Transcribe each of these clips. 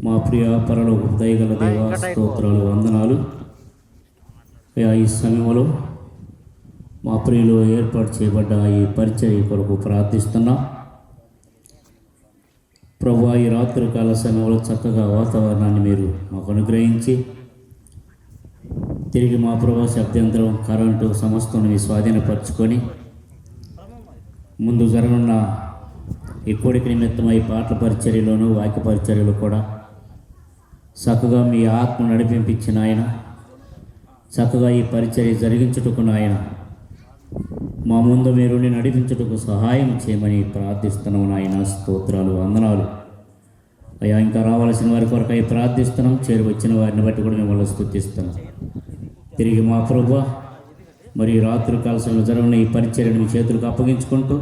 మా ప్రియ పరలోక దయగల దేవ స్తోత్రాలు, వందనాలు. ఈ సమయంలో మా ప్రియులు ఏర్పాటు చేయబడ్డ ఈ పరిచర్య కొరకు ప్రార్థిస్తున్నాం. ప్రభువా, ఈ రాత్రికాల సమయంలో చక్కగా వాతావరణాన్ని మీరు మాకు అనుగ్రహించి తిరిగి మా ప్రభా శబ్దాంతరం, కరెంటు సమస్తం మీ స్వాధీనపరచుకొని ముందు జరగనున్న ఈ కోడికి నిమిత్తమై పాటల పరిచర్యలోను వాక్య పరిచర్యలు కూడా చక్కగా మీ ఆత్మ నడిపించిన ఆయన, చక్కగా ఈ పరిచర్య జరిగించుటకు ఆయన మా ముందు మీరు నడిపించుటకు సహాయం చేయమని ప్రార్థిస్తున్నాం నాయన. స్తోత్రాలు, వందనాలు అయ్యా. ఇంకా రావాల్సిన వారి కొరకై ప్రార్థిస్తున్నాం. చేరి వచ్చిన వారిని బట్టి కూడా మిమ్మల్ని స్తుతిస్తున్నాం. తిరిగి మా ప్రభువా, మరి రాత్రి కాలశంలో జరగని ఈ పరిచర్యను మీ చేతులకు అప్పగించుకుంటూ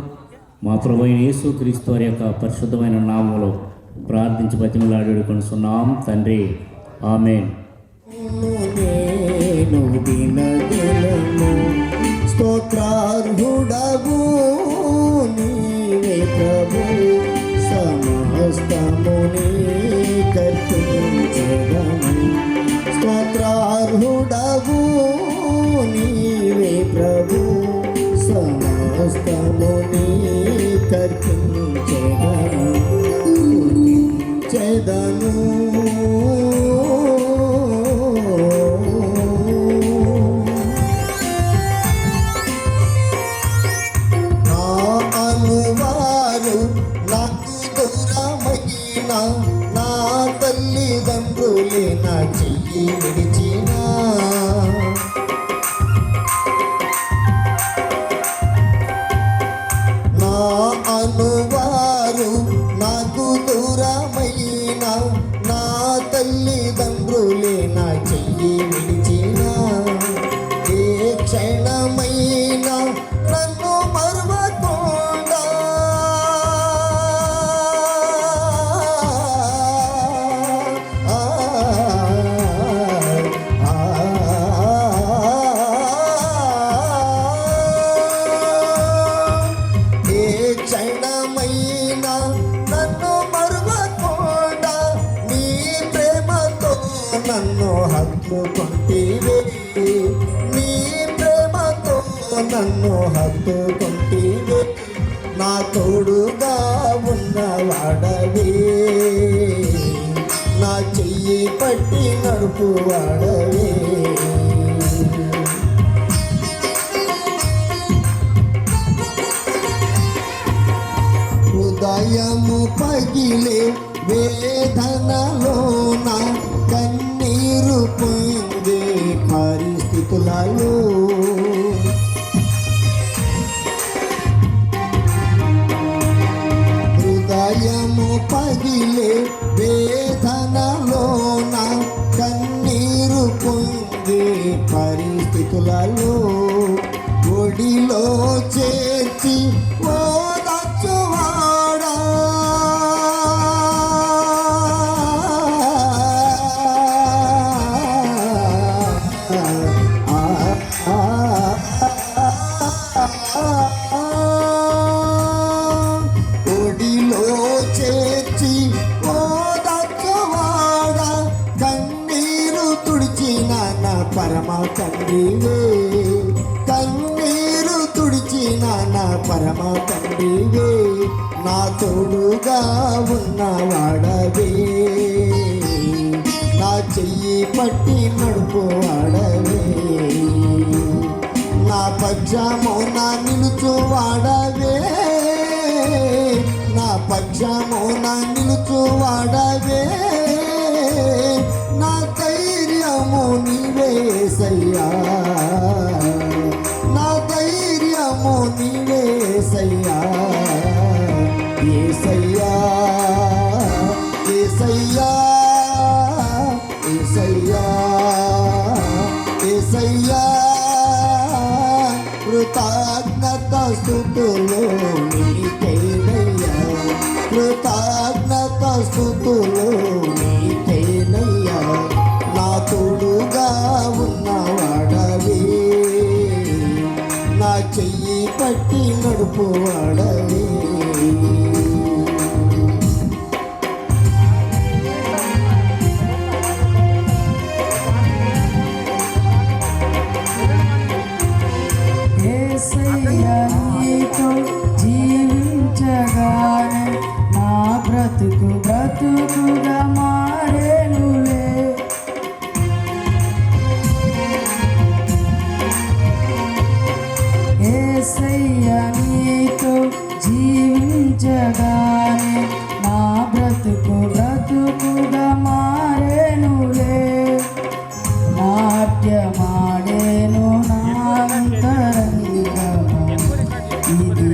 మా ప్రభు అయిన యేసుక్రీస్తు వారి యొక్క పరిశుద్ధమైన నామంలో ప్రార్థించి బతిమలాడుకొనుచున్నాం తండ్రి, ఆమేన్. స్తోత్రార్హుడవు నీవే ప్రభు, సమస్తముని కర్పించెదము. స్తోత్రార్హుడవు నీవే ప్రభు, సమస్తముని కర్పించెదము. చెదను నా అనువారు నాకు దూరమైన నా తల్లిదండ్రులే నా చెయ్యి విడిచిన, నా అనువారు నాకు దూరమైన నా తల్లిదండ్రులే నా చెయ్యి విడిచిన, ఏ క్షణమైన నన్ను మరువకుండా ఏ క్షణమైన నన్ను మరువకుండా నీ ప్రేమతో నన్ను హత్తుకొంటివే, నీ ప్రేమతో నన్ను హత్తుకొంటివే. నా తోడుగా ఉన్నవాడవే, నా చెయ్యి పట్టి నడుపువాడవే. హృదయము పగిలే వేదనలోన కన్నీరు పొందే పరిస్థితులలో, హృదయము పగిలే వేదనలోన కన్నీరు పొందే పరిస్థితులలో ఒడిలో చేర్చి ఓదార్చువాడా, ఒడిలో చేర్చి ఓదార్చువాడా, కన్నీరు తుడిచిన నా పరమ తండ్రివే, కన్నీరు తుడిచిన నా పరమ తండ్రివే. నా తోడుగా ఉన్నవాడవే, నా చెయ్యి పట్టి నడుపువాడవే. నా పక్షమున నిలుచువాడవే, నా పక్షమున నిలుచువాడవే. నా ధైర్యము నీవేసయ్యా, నా ధైర్యము నీవేసయ్యా. యేసయ్యా, యేసయ్యా, యేసయ్యా, యేసయ్యా. కృతజ్ఞత స్తుతులు నీకేనయ్యా, కృతజ్ఞత స్తుతులు నీకేనయ్యా. నా తోడుగా ఉన్నవాడవే, నా చెయ్యి పట్టి నడుపువాడవే. బ్రతుకుగా మారేనులే. యేసయ్య నీతో జీవించగానే నా బ్రతుకుగా మారేనులే. నాట్యమాడేను నా అంతరంగము, ఇది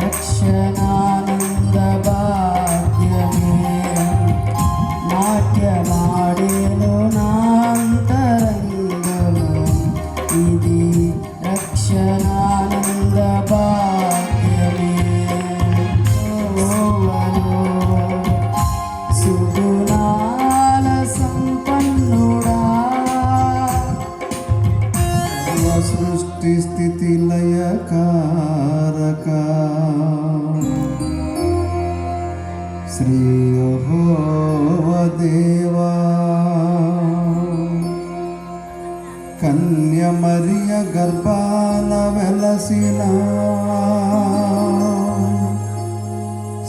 రక్షణానంద భాగ్యమే. నాట్యమాడేను నా అంతరంగము, ఇది రక్షణానంద భాగ్యమే. సుగుణాల సంపన్నుడా, సృష్టి స్థితి లయకారక శ్రీ యెహోవా దేవా, కన్య మరియ గర్భాన వెలసిన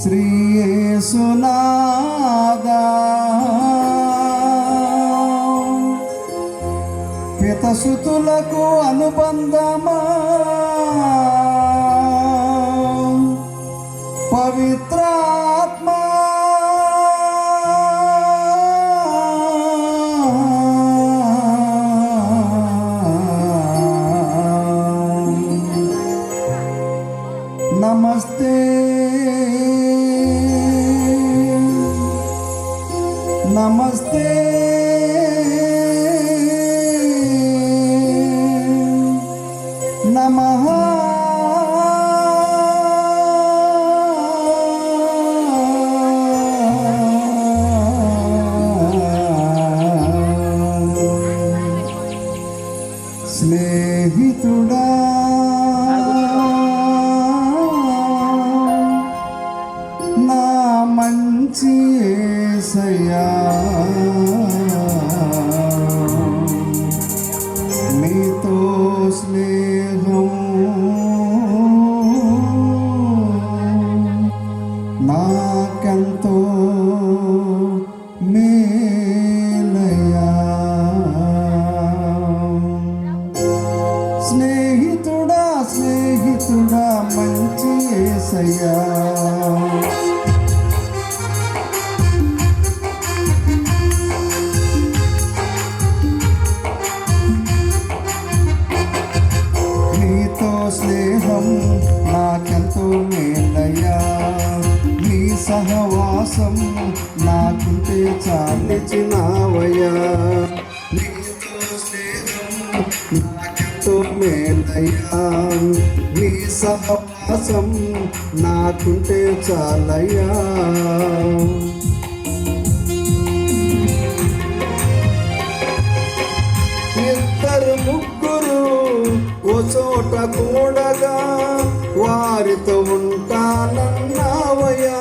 శ్రీ యేసునాథా, పితసుతులకు అనుబంధమా పవిత్రాత్మ, నమస్తే నమస్తే నమః. స్నేహితుడా, నా మంచి యేసయ్యా, నీతో స్నేహం నాకెంతో మేలయ్యా. స్నేహితుడా స్నేహితుడా మంచి యేసయ్యా, నీతో స్నేహం నాకెంతో మేలయ్యా. నీ సహవాసం నాకుంటే చాలిచినావయ్యా. నీతో స్నేహం నాకెంతో మేలయ్యా. నీ సహవాసం నాకుంటే చాలయ్యా. ఇద్దరు ముగ్గురు ఓ చోట కూడగా వారితో ఉంటానన్నావయ్యా.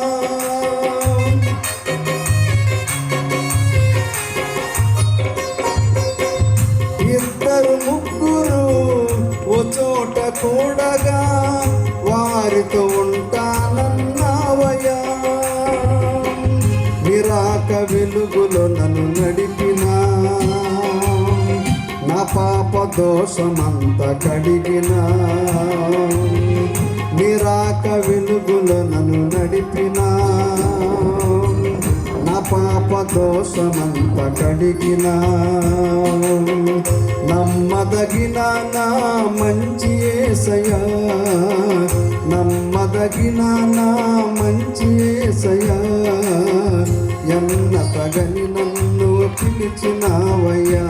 ఇద్దరు ముగ్గురు ఓ చోట కూడగా వారితో ఉంటానన్నావయ్యా. నిరాక వెలుగులో నన్ను నడిపినా, నా పాప దోషమంత కడిగినా. నిరాక వెలుగులో నన్ను నడిపినా, నా పాప దోషమంత కడిగినా. నమ్మదగిన నా మంచి యేసయ్యా, నమ్మదగిన నా మంచి యేసయ్యా, ఎన్నతగని నన్ను పిలిచినావయ్యా.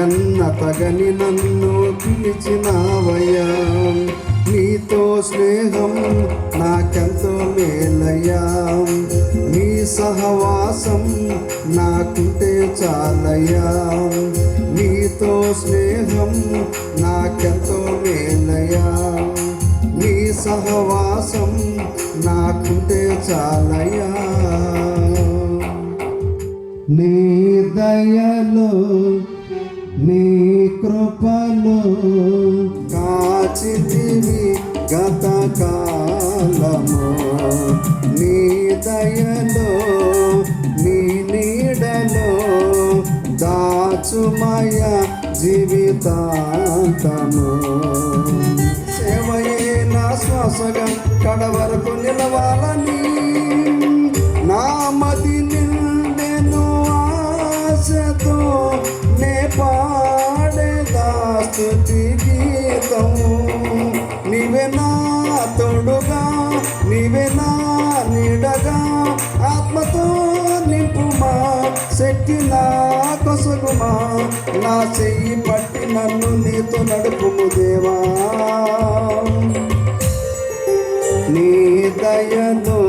ఎన్నతగని నన్ను పిలిచినావయ్యా. నీతో స్నేహం నాకెంతో మేలయ్యా. నీ సహవాసం నాకుంటే చాలయ్యా. నీతో స్నేహం నాకెంతో మేలయ్యా. నీ సహవాసం నాకుంటే చాలయ్యా. నీ దయలో నీ కృపలో కాచితివి గత కాలము. నీ దయలో దాచుమయ జీవితాంతము. సేవయే నా శ్వాసగా కడవరకు నిలవాలని నా మది నిండెను ఆశతో నే పాడేదా స్తుతి గీతము. నీవే నా తోడుగా, నీవే నా నీడగా, ఆత్మతో నింపుమా, శక్తి నా కొసగుమా, నా చెయ్యి పట్టి నన్ను నీతో నడుపుము దేవా. నీ దయలో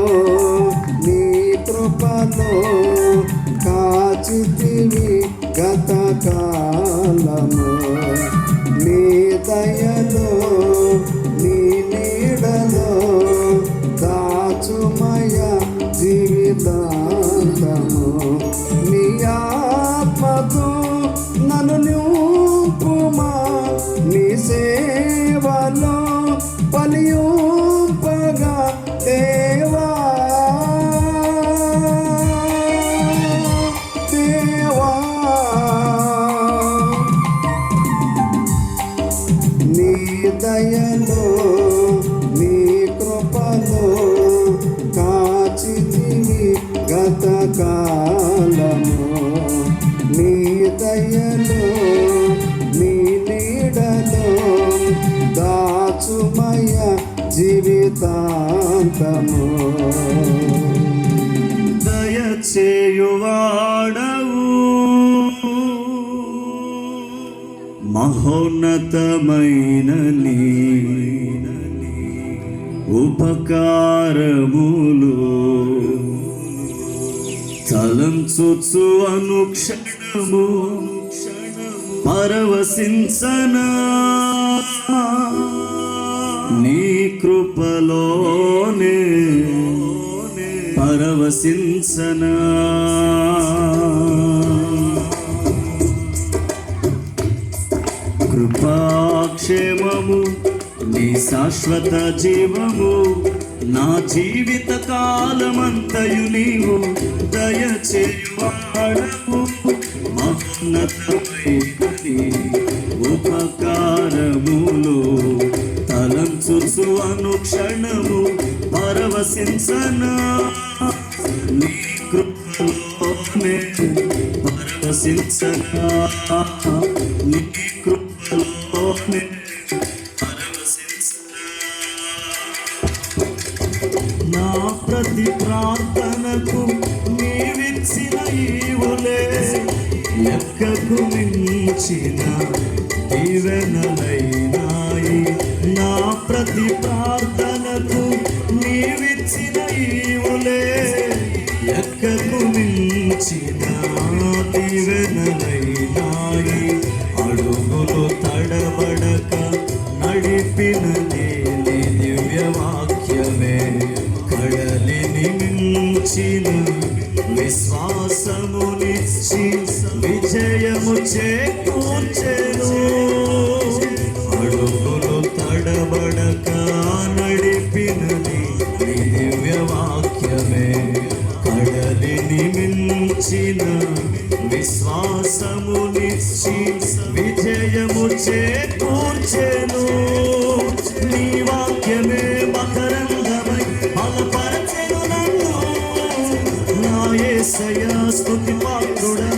నీ కృపలో కాచితివి గత కాలము. నీ దయలో నీ నీడలో దాచుమయ జీవితాంతము. నీ ఆత్మతో నన్ను నింపుమా, నీ సేవలో పలియుంపగా దేవా. దేవా నీ దయలో నీ కృపలో కాచితివి గత కాలము. నీ దయలో నీ నీడలో దాచుమయ జీవితాంతము. దయచేయువాడవు మహోన్నతమైన నీ ఉపకారములు తలంచుచు అనుక్షణము పరవశించనా, నీ కృపలోనే పరవశించనా. కృపాక్షేమము నీ శాశ్వత జీవము, నా జీవిత కాలమంతయు నీవు దయచేయువాడవు. మహోన్నతమైన నీ ఉపకారములు తలంచుచు అనుక్షణము పరవశించనా, నీ కృపలోనే పరవశించనా, నీ కృపలోనే పరవశించనా. నా ప్రతి ప్రార్థనకు నీవిచ్చిన ఈవులే లెక్కకు మించిన దీవెనలైనాయి. నా ప్రతి ప్రార్థనకు నీవిచ్చిన ఈవులే లెక్కకు మించిన దీవెనలైనాయి. అడుగులు తడబడక నడిపిన నీ దివ్యవాక్యమే కడలిని మించిన విశ్వాసమునిచ్చి విజయము చేకూర్చెను. అడుగులు తడబడక నడిపిన నీ దివ్యవాక్యమే కడలిని మించిన విశ్వాసమునిచ్చి విజయము చేకూర్చెను. నీ వాక్యమే మకరందమై బలపరచెను నన్ను. నా యేసయ్యా స్తుతి పాత్రుడా,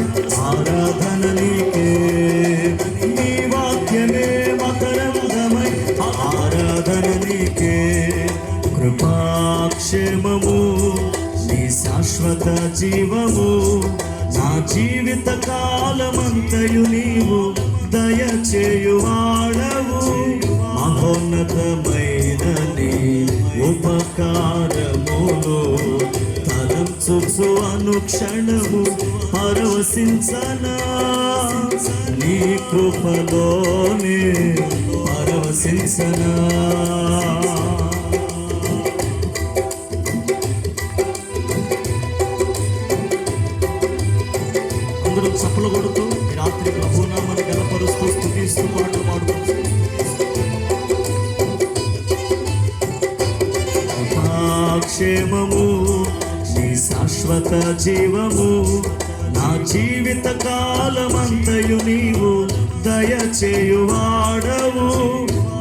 ఆరాధన నీకే. నీ వాక్యమే మకరందమై ఆరాధన నీకే. కృపాక్షేమము నీ శాశ్వత జీవము, నా జీవిత కాలమంతయు నీవు దయచేయువాడవు. మహోన్నతమైన నీ ఉపకారములు తలంచుచు అనుక్షణము పరవశించనా, నీ కృపలోనే పరవశించనా. అందరూ చప్పలు కొడుతూ రాత్రి ప్రభునామాన్ని గణపరుస్తూ స్తుతిస్తూ పాటలు పాడుకుంటూ క్షేమము నీ శాశ్వత జీవము, నా జీవిత కాలమంతయు నీవు దయచేయువాడవు.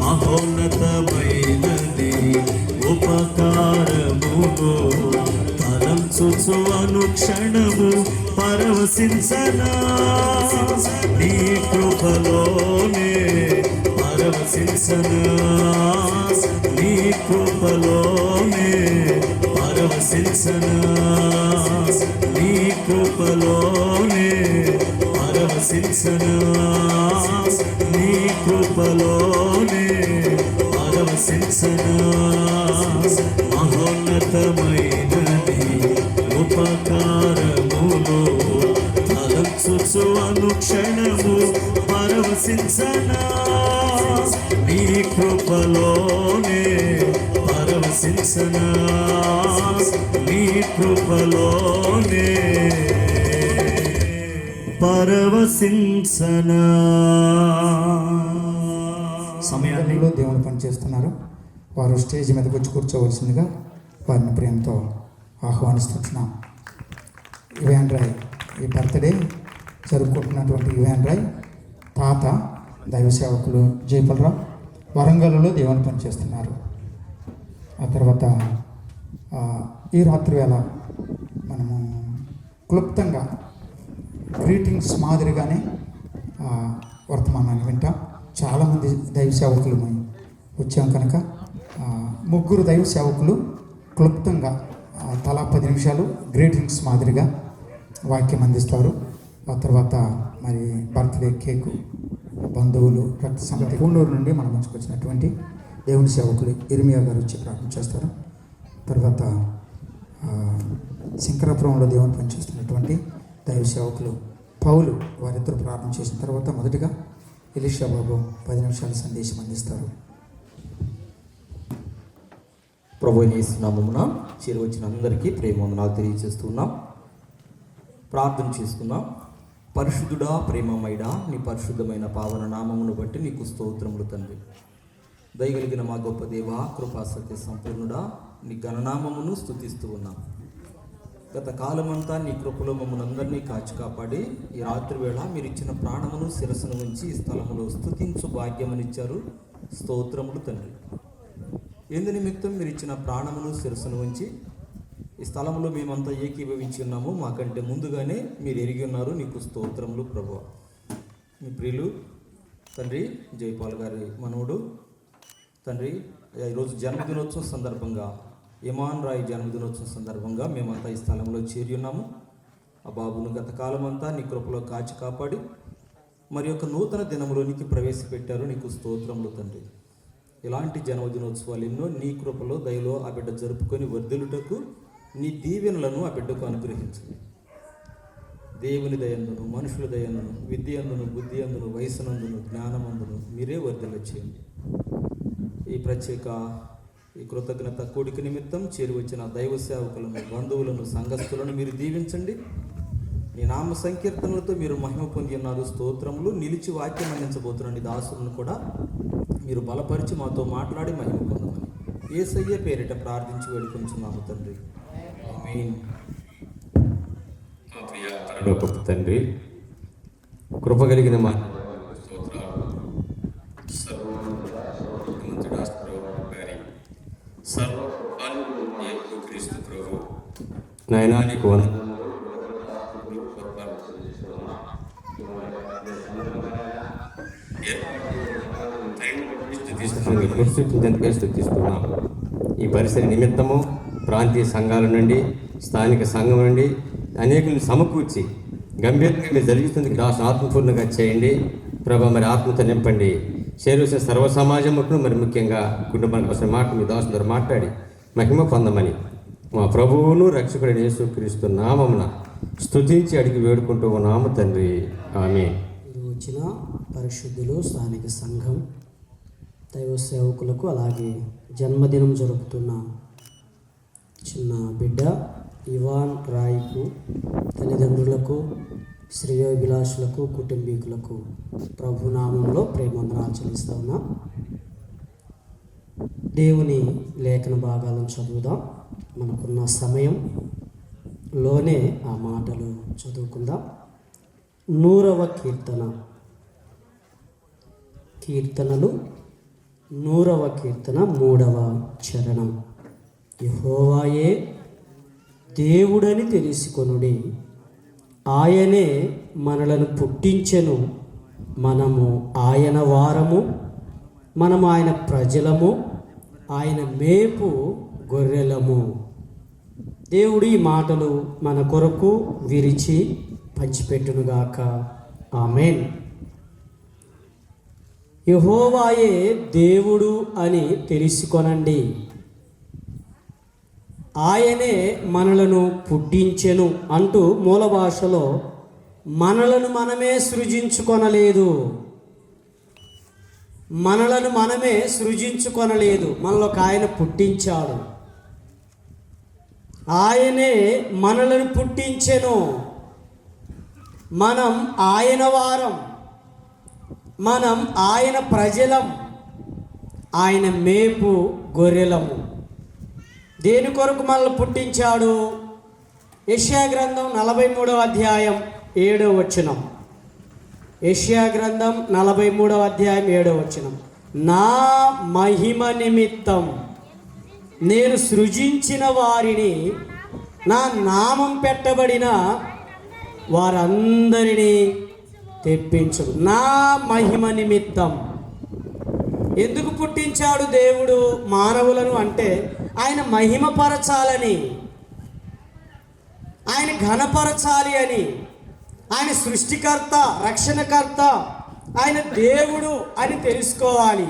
మహోన్నతమైనది ఉపకారమును తలంచుచు అనుక్షణము పరవశించనా. నీ కృపలోనే పరవశించనా, నీ కృపలోనే పరవశించనా, నీ కృపలోనే పరవశించనా, నీ కృపలోనే పరవశించనా. మహోన్నతమైనది ఉపకారములు తలంచుచు అనుక్షణము పరవశించనా. నీ కృపలోనే పరవశించనా, నీ కృపలోనే పరవశించనా. సమయాన్ని సమయంలో దేవుని పని చేస్తున్నారు. వారు స్టేజ్ మీదకి వచ్చి కూర్చోవలసిందిగా వారిని ప్రేమతో ఆహ్వానిస్తున్నాం. ఇవాన్ రాయ్ ఈ బర్త్డే జరుపుకుంటున్నటువంటి ఇవాన్ రాయ్ తాత దైవ సేవకులు జయపలరావు వరంగల్లో దేవుని పని చేస్తున్నారు. ఆ తర్వాత ఈ రాత్రి వేళ మనము క్లుప్తంగా గ్రీటింగ్స్ మాదిరిగానే వర్తమానాన్ని వింటాం. చాలామంది దైవ సేవకులు మేము వచ్చాం కనుక ముగ్గురు దైవ సేవకులు క్లుప్తంగా తలా 10 నిమిషాలు గ్రీటింగ్స్ మాదిరిగా వాక్యం అందిస్తారు. ఆ తర్వాత మరి బర్త్డే కేకు, బంధువులు, రక్త సంగతి పూండూరు నుండి మన మంచుకు వచ్చినటువంటి దేవుని సేవకులు ఇర్మియా గారు వచ్చి ప్రార్థన చేస్తారు. తర్వాత శంకరాపురంలో దేవుని పనిచేస్తున్నటువంటి దైవ సేవకులు పౌలు వారిద్దరు ప్రార్థన చేసిన తర్వాత మొదటిగా ఎలీషా బాబు 10 నిమిషాల సందేశం అందిస్తారు. ప్రభువైన యేసు నామమున చేరువచ్చిన అందరికీ ప్రేమవందనాలు తెలియజేస్తున్నాం. ప్రార్థన చేసుకుందాం. పరిశుద్ధుడా, ప్రేమమయుడా, నీ పరిశుద్ధమైన పావన నామమును బట్టి నీకు స్తోత్రములు తండ్రి. దయగలిగిన మా గొప్ప దేవ, కృపా సత్య సంపూర్ణుడా, నీ ఘననామమును స్తుతిస్తూ ఉన్నాం. గత కాలమంతా నీ కృపలో మమ్మల్ని అందరినీ కాచి కాపాడి ఈ రాత్రి వేళ మీరు ఇచ్చిన ప్రాణమును శిరస్సును ఉంచి ఈ స్థలములో స్తుతించు భాగ్యమునిచ్చారు. స్తోత్రములు తండ్రి. ఎందు నిమిత్తం మీరు ఇచ్చిన ప్రాణమును శిరస్సును ఉంచి ఈ స్థలంలో మేమంతా ఏకీభవించి ఉన్నాము. మాకంటే ముందుగానే మీరు ఎరిగి ఉన్నారు. నీకు స్తోత్రములు ప్రభువా. మీ ప్రియులు తండ్రి జయపాల్ గారి మనవుడు తండ్రి ఈరోజు జన్మదినోత్సవం సందర్భంగా, ఇమాన్ రాయ్ జన్మదినోత్సవం సందర్భంగా మేమంతా ఈ స్థలంలో చేరి ఉన్నాము. ఆ బాబును గత కాలమంతా నీ కృపలో కాచి కాపాడి మరి యొక్క నూతన దినములోనికి ప్రవేశపెట్టారు. నీకు స్తోత్రములు తండ్రి. ఇలాంటి జన్మదినోత్సవాలు ఎన్నో నీ కృపలో దయలో ఆ బిడ్డ జరుపుకొని వర్ధిల్లుటకు నీ దీవెనలను ఆ బిడ్డకు అనుగ్రహించండి. దేవుని దయందును, మనుషుల దయందును, విద్య అందును, బుద్ధి అందును, వయసునందును, జ్ఞానమందును మీరే వర్ధిల్ల చేయండి. ఈ ప్రత్యేక ఈ కృతజ్ఞత కూడిక నిమిత్తం చేరువచ్చిన దైవ సేవకులను, బంధువులను, సంఘస్థులను మీరు దీవించండి. నీ నామ సంకీర్తనలతో మీరు మహిమ పొంది ఉన్నారు. స్తోత్రములు. నిలిచి వాక్యం అందించబోతున్న నీ దాసులను కూడా మీరు బలపరిచి మాతో మాట్లాడి మహిమ పొందమని యేసయ్య పేరిట ప్రార్థించి వేడుకొంచున్నాము తండ్రి. ఆమేన్. పరలోకపు తండ్రి, కృప కలిగిన మా నాయనా నీకు స్థుతిస్తున్నాం. ఈ పరిసర నిమిత్తము ప్రాంతీయ సంఘాల నుండి, స్థానిక సంఘం నుండి అనేకులను సమకూర్చి గంభీరంగా మీరు జరిగిస్తుంది దాసు ఆత్మపూర్ణంగా చేయండి ప్రభా. మరి ఆత్మతో నింపండి. చేరువసిన సర్వ సమాజమును మరి ముఖ్యంగా కుటుంబానికి అవసరం మాట మీ దాసు ద్వారా మాట్లాడి మహిమ పొందమని మా ప్రభువును రక్షకుడైన యేసుక్రీస్తు నామమున స్తుతించి అడిగి వేడుకుంటూ ఉన్నాము తండ్రి. ఆమేన్. వచ్చిన పరిశుద్ధులు, స్థానిక సంఘం, దైవ సేవకులకు, అలాగే జన్మదినం జరుపుతున్న చిన్న బిడ్డ ఇవాన్ రాయ్కు, తల్లిదండ్రులకు, శ్రేయోభిలాషులకు, కుటుంబీకులకు ప్రభునామంలో ప్రేమవందనాలు చెల్లిస్తా ఉన్నాం. దేవుని లేఖన భాగాలను చదువుదాం. మనకున్న సమయం లోనే ఆ మాటలు చదువుకుందాం. 100వ కీర్తనలు 100వ కీర్తన 3వ చరణం. యెహోవాయే దేవుడని తెలుసుకొనుడి, ఆయనే మనలను పుట్టించెను, మనము ఆయన వారము, మనము ఆయన ప్రజలము, ఆయన మేపు గొర్రెలము. దేవుడు ఈ మాటలు మన కొరకు విరిచి పంచిపెట్టునుగాక. ఆమేన్. యెహోవాయే దేవుడు అని తెలుసుకొనండి, ఆయనే మనలను పుట్టించెను అంటూ మూల భాషలో మనలను మనమే సృజించుకొనలేదు, మనలను మనమే సృజించుకొనలేదు, మనలో ఒక ఆయన పుట్టించాడు. ఆయనే మనలను పుట్టించెను, మనం ఆయన వారం, మనం ఆయన ప్రజలం, ఆయన మేపు గొర్రెలము. దేని కొరకు మనల్ని పుట్టించాడు? యెషయా గ్రంథం 43వ అధ్యాయం 7వ వచనం. యెషయా గ్రంథం 43వ అధ్యాయం 7వ వచనం. నా మహిమ నిమిత్తం నేను సృజించిన వారిని, నా నామం పెట్టబడిన వారందరినీ తెప్పించు. నా మహిమ నిమిత్తం. ఎందుకు పుట్టించాడు దేవుడు మానవులను అంటే ఆయన మహిమపరచాలని, ఆయన ఘనపరచాలి అని. ఆయన సృష్టికర్త, రక్షణకర్త, ఆయన దేవుడు అని తెలుసుకోవాలి.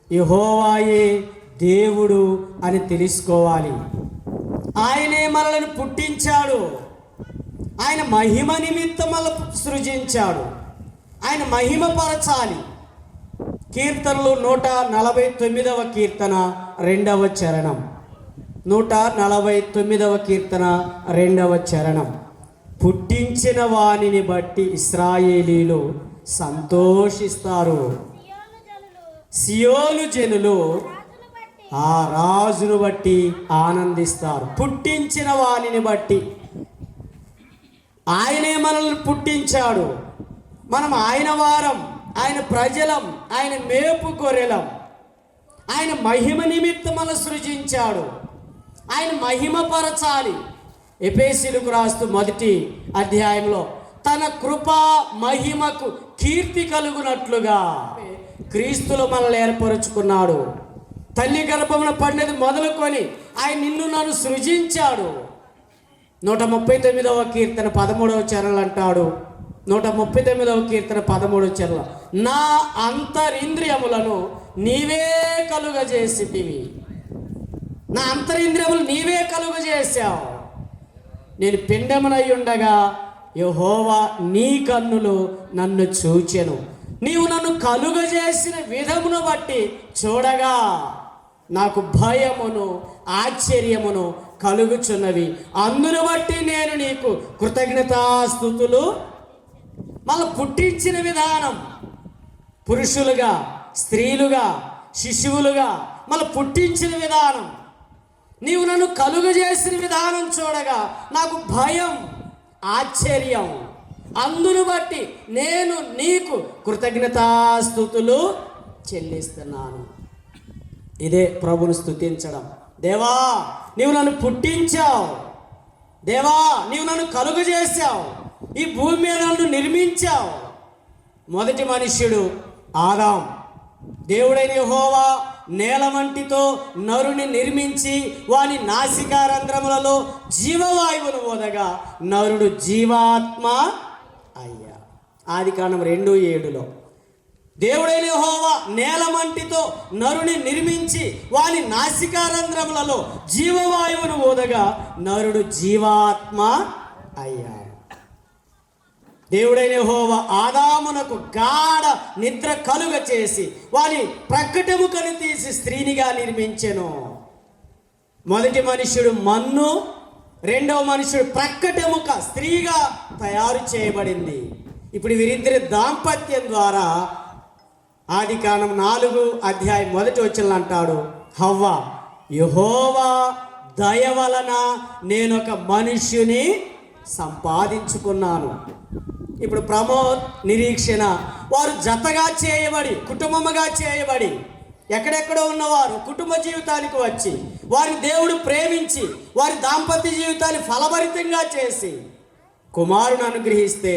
యెహోవాయే దేవుడు అని తెలుసుకోవాలి. ఆయనే మనల్ని పుట్టించాడు, ఆయన మహిమ నిమిత్తం మనల్ని సృజించాడు, ఆయన మహిమపరచాలి. కీర్తనలు 149వ కీర్తన 2వ చరణం. 149వ కీర్తన 2వ చరణం. పుట్టించిన వానిని బట్టి ఇశ్రాయేలీలు సంతోషిస్తారు, సియోను జనులు ఆ రాజును బట్టి ఆనందిస్తారు. పుట్టించిన వానిని బట్టి. ఆయనే మనల్ని పుట్టించాడు, మనం ఆయన వారం, ఆయన ప్రజలం, ఆయన మేపు గొర్రెలం. ఆయన మహిమ నిమిత్తం మనం సృజించాడు, ఆయన మహిమపరచాలి. ఎఫెసీయులకు రాస్తూ 1వ అధ్యాయంలో తన కృపా మహిమకు కీర్తి కలుగునట్లుగా క్రీస్తులో మనల్ని ఏర్పరుచుకున్నాడు. తల్లి గర్భమున పడినది మొదలుకొని ఆయన నిన్ను నన్ను సృజించాడు. 139వ కీర్తన 13వ చరణం అంటాడు. 139వ కీర్తన 13వ చరణం. నా అంతరింద్రియములను నీవే కలుగజేసితివి, నా అంతరింద్రియములు నీవే కలుగజేశావు. నేను పిండమునై ఉండగా యెహోవా నీ కన్నులు నన్ను చూచెను, నీవు నన్ను కలుగజేసిన విధమును బట్టి చూడగా నాకు భయమును ఆశ్చర్యమును కలుగుచున్నవి. అందును బట్టి నేను నీకు కృతజ్ఞతాస్తుతులు. మళ్ళీ పుట్టించిన విధానం, పురుషులుగా, స్త్రీలుగా, శిశువులుగా మళ్ళీ పుట్టించిన విధానం, నీవు నన్ను కలుగజేసిన విధానం చూడగా నాకు భయం, ఆశ్చర్యం. అందును బట్టి నేను నీకు కృతజ్ఞతాస్తుతులు చెల్లిస్తున్నాను. ఇదే ప్రభుని స్తుతించడం. దేవా నీవు నన్ను పుట్టించావు, దేవా నీవు నన్ను కలుగజేశావు, ఈ భూమి మీద నన్ను నిర్మించావు. మొదటి మనుష్యుడు ఆదాం. దేవుడైన యెహోవా నేలమంటితో నరుని నిర్మించి వాని నాసికారంధ్రములలో జీవవాయువును వదగా నరుడు జీవాత్మ అయ్యా. ఆదికాండం 2:7. దేవుడైన యెహోవా నేలమంటితో నరుని నిర్మించి వాని నాసికారంధ్రములలో జీవవాయువును ఊదగా నరుడు జీవాత్మ అయ్యాడు. దేవుడైన యెహోవా ఆదామునకు గాఢ నిద్ర కలుగ చేసి వాని ప్రక్కటెముకను తీసి స్త్రీనిగా నిర్మించెను. మొదటి మనుష్యుడు మన్ను, రెండవ మనుష్యుడు ప్రక్కటెముక స్త్రీగా తయారు చేయబడింది. ఇప్పుడు వీరిద్దరి దాంపత్యం ద్వారా ఆదికాండం 4వ అధ్యాయం 1వ వచనం అంటాడు, హవ్వ యెహోవా దయ వలన నేను ఒక మనుష్యుని సంపాదించుకున్నాను. ఇప్పుడు ప్రమోద్, నిరీక్షణ వారు జతగా చేయబడి, కుటుంబముగా చేయబడి, ఎక్కడెక్కడో ఉన్నవారు కుటుంబ జీవితానికి వచ్చి వారి దేవుడు ప్రేమించి వారి దాంపత్య జీవితాన్ని ఫలభరితంగా చేసి కుమారుని అనుగ్రహిస్తే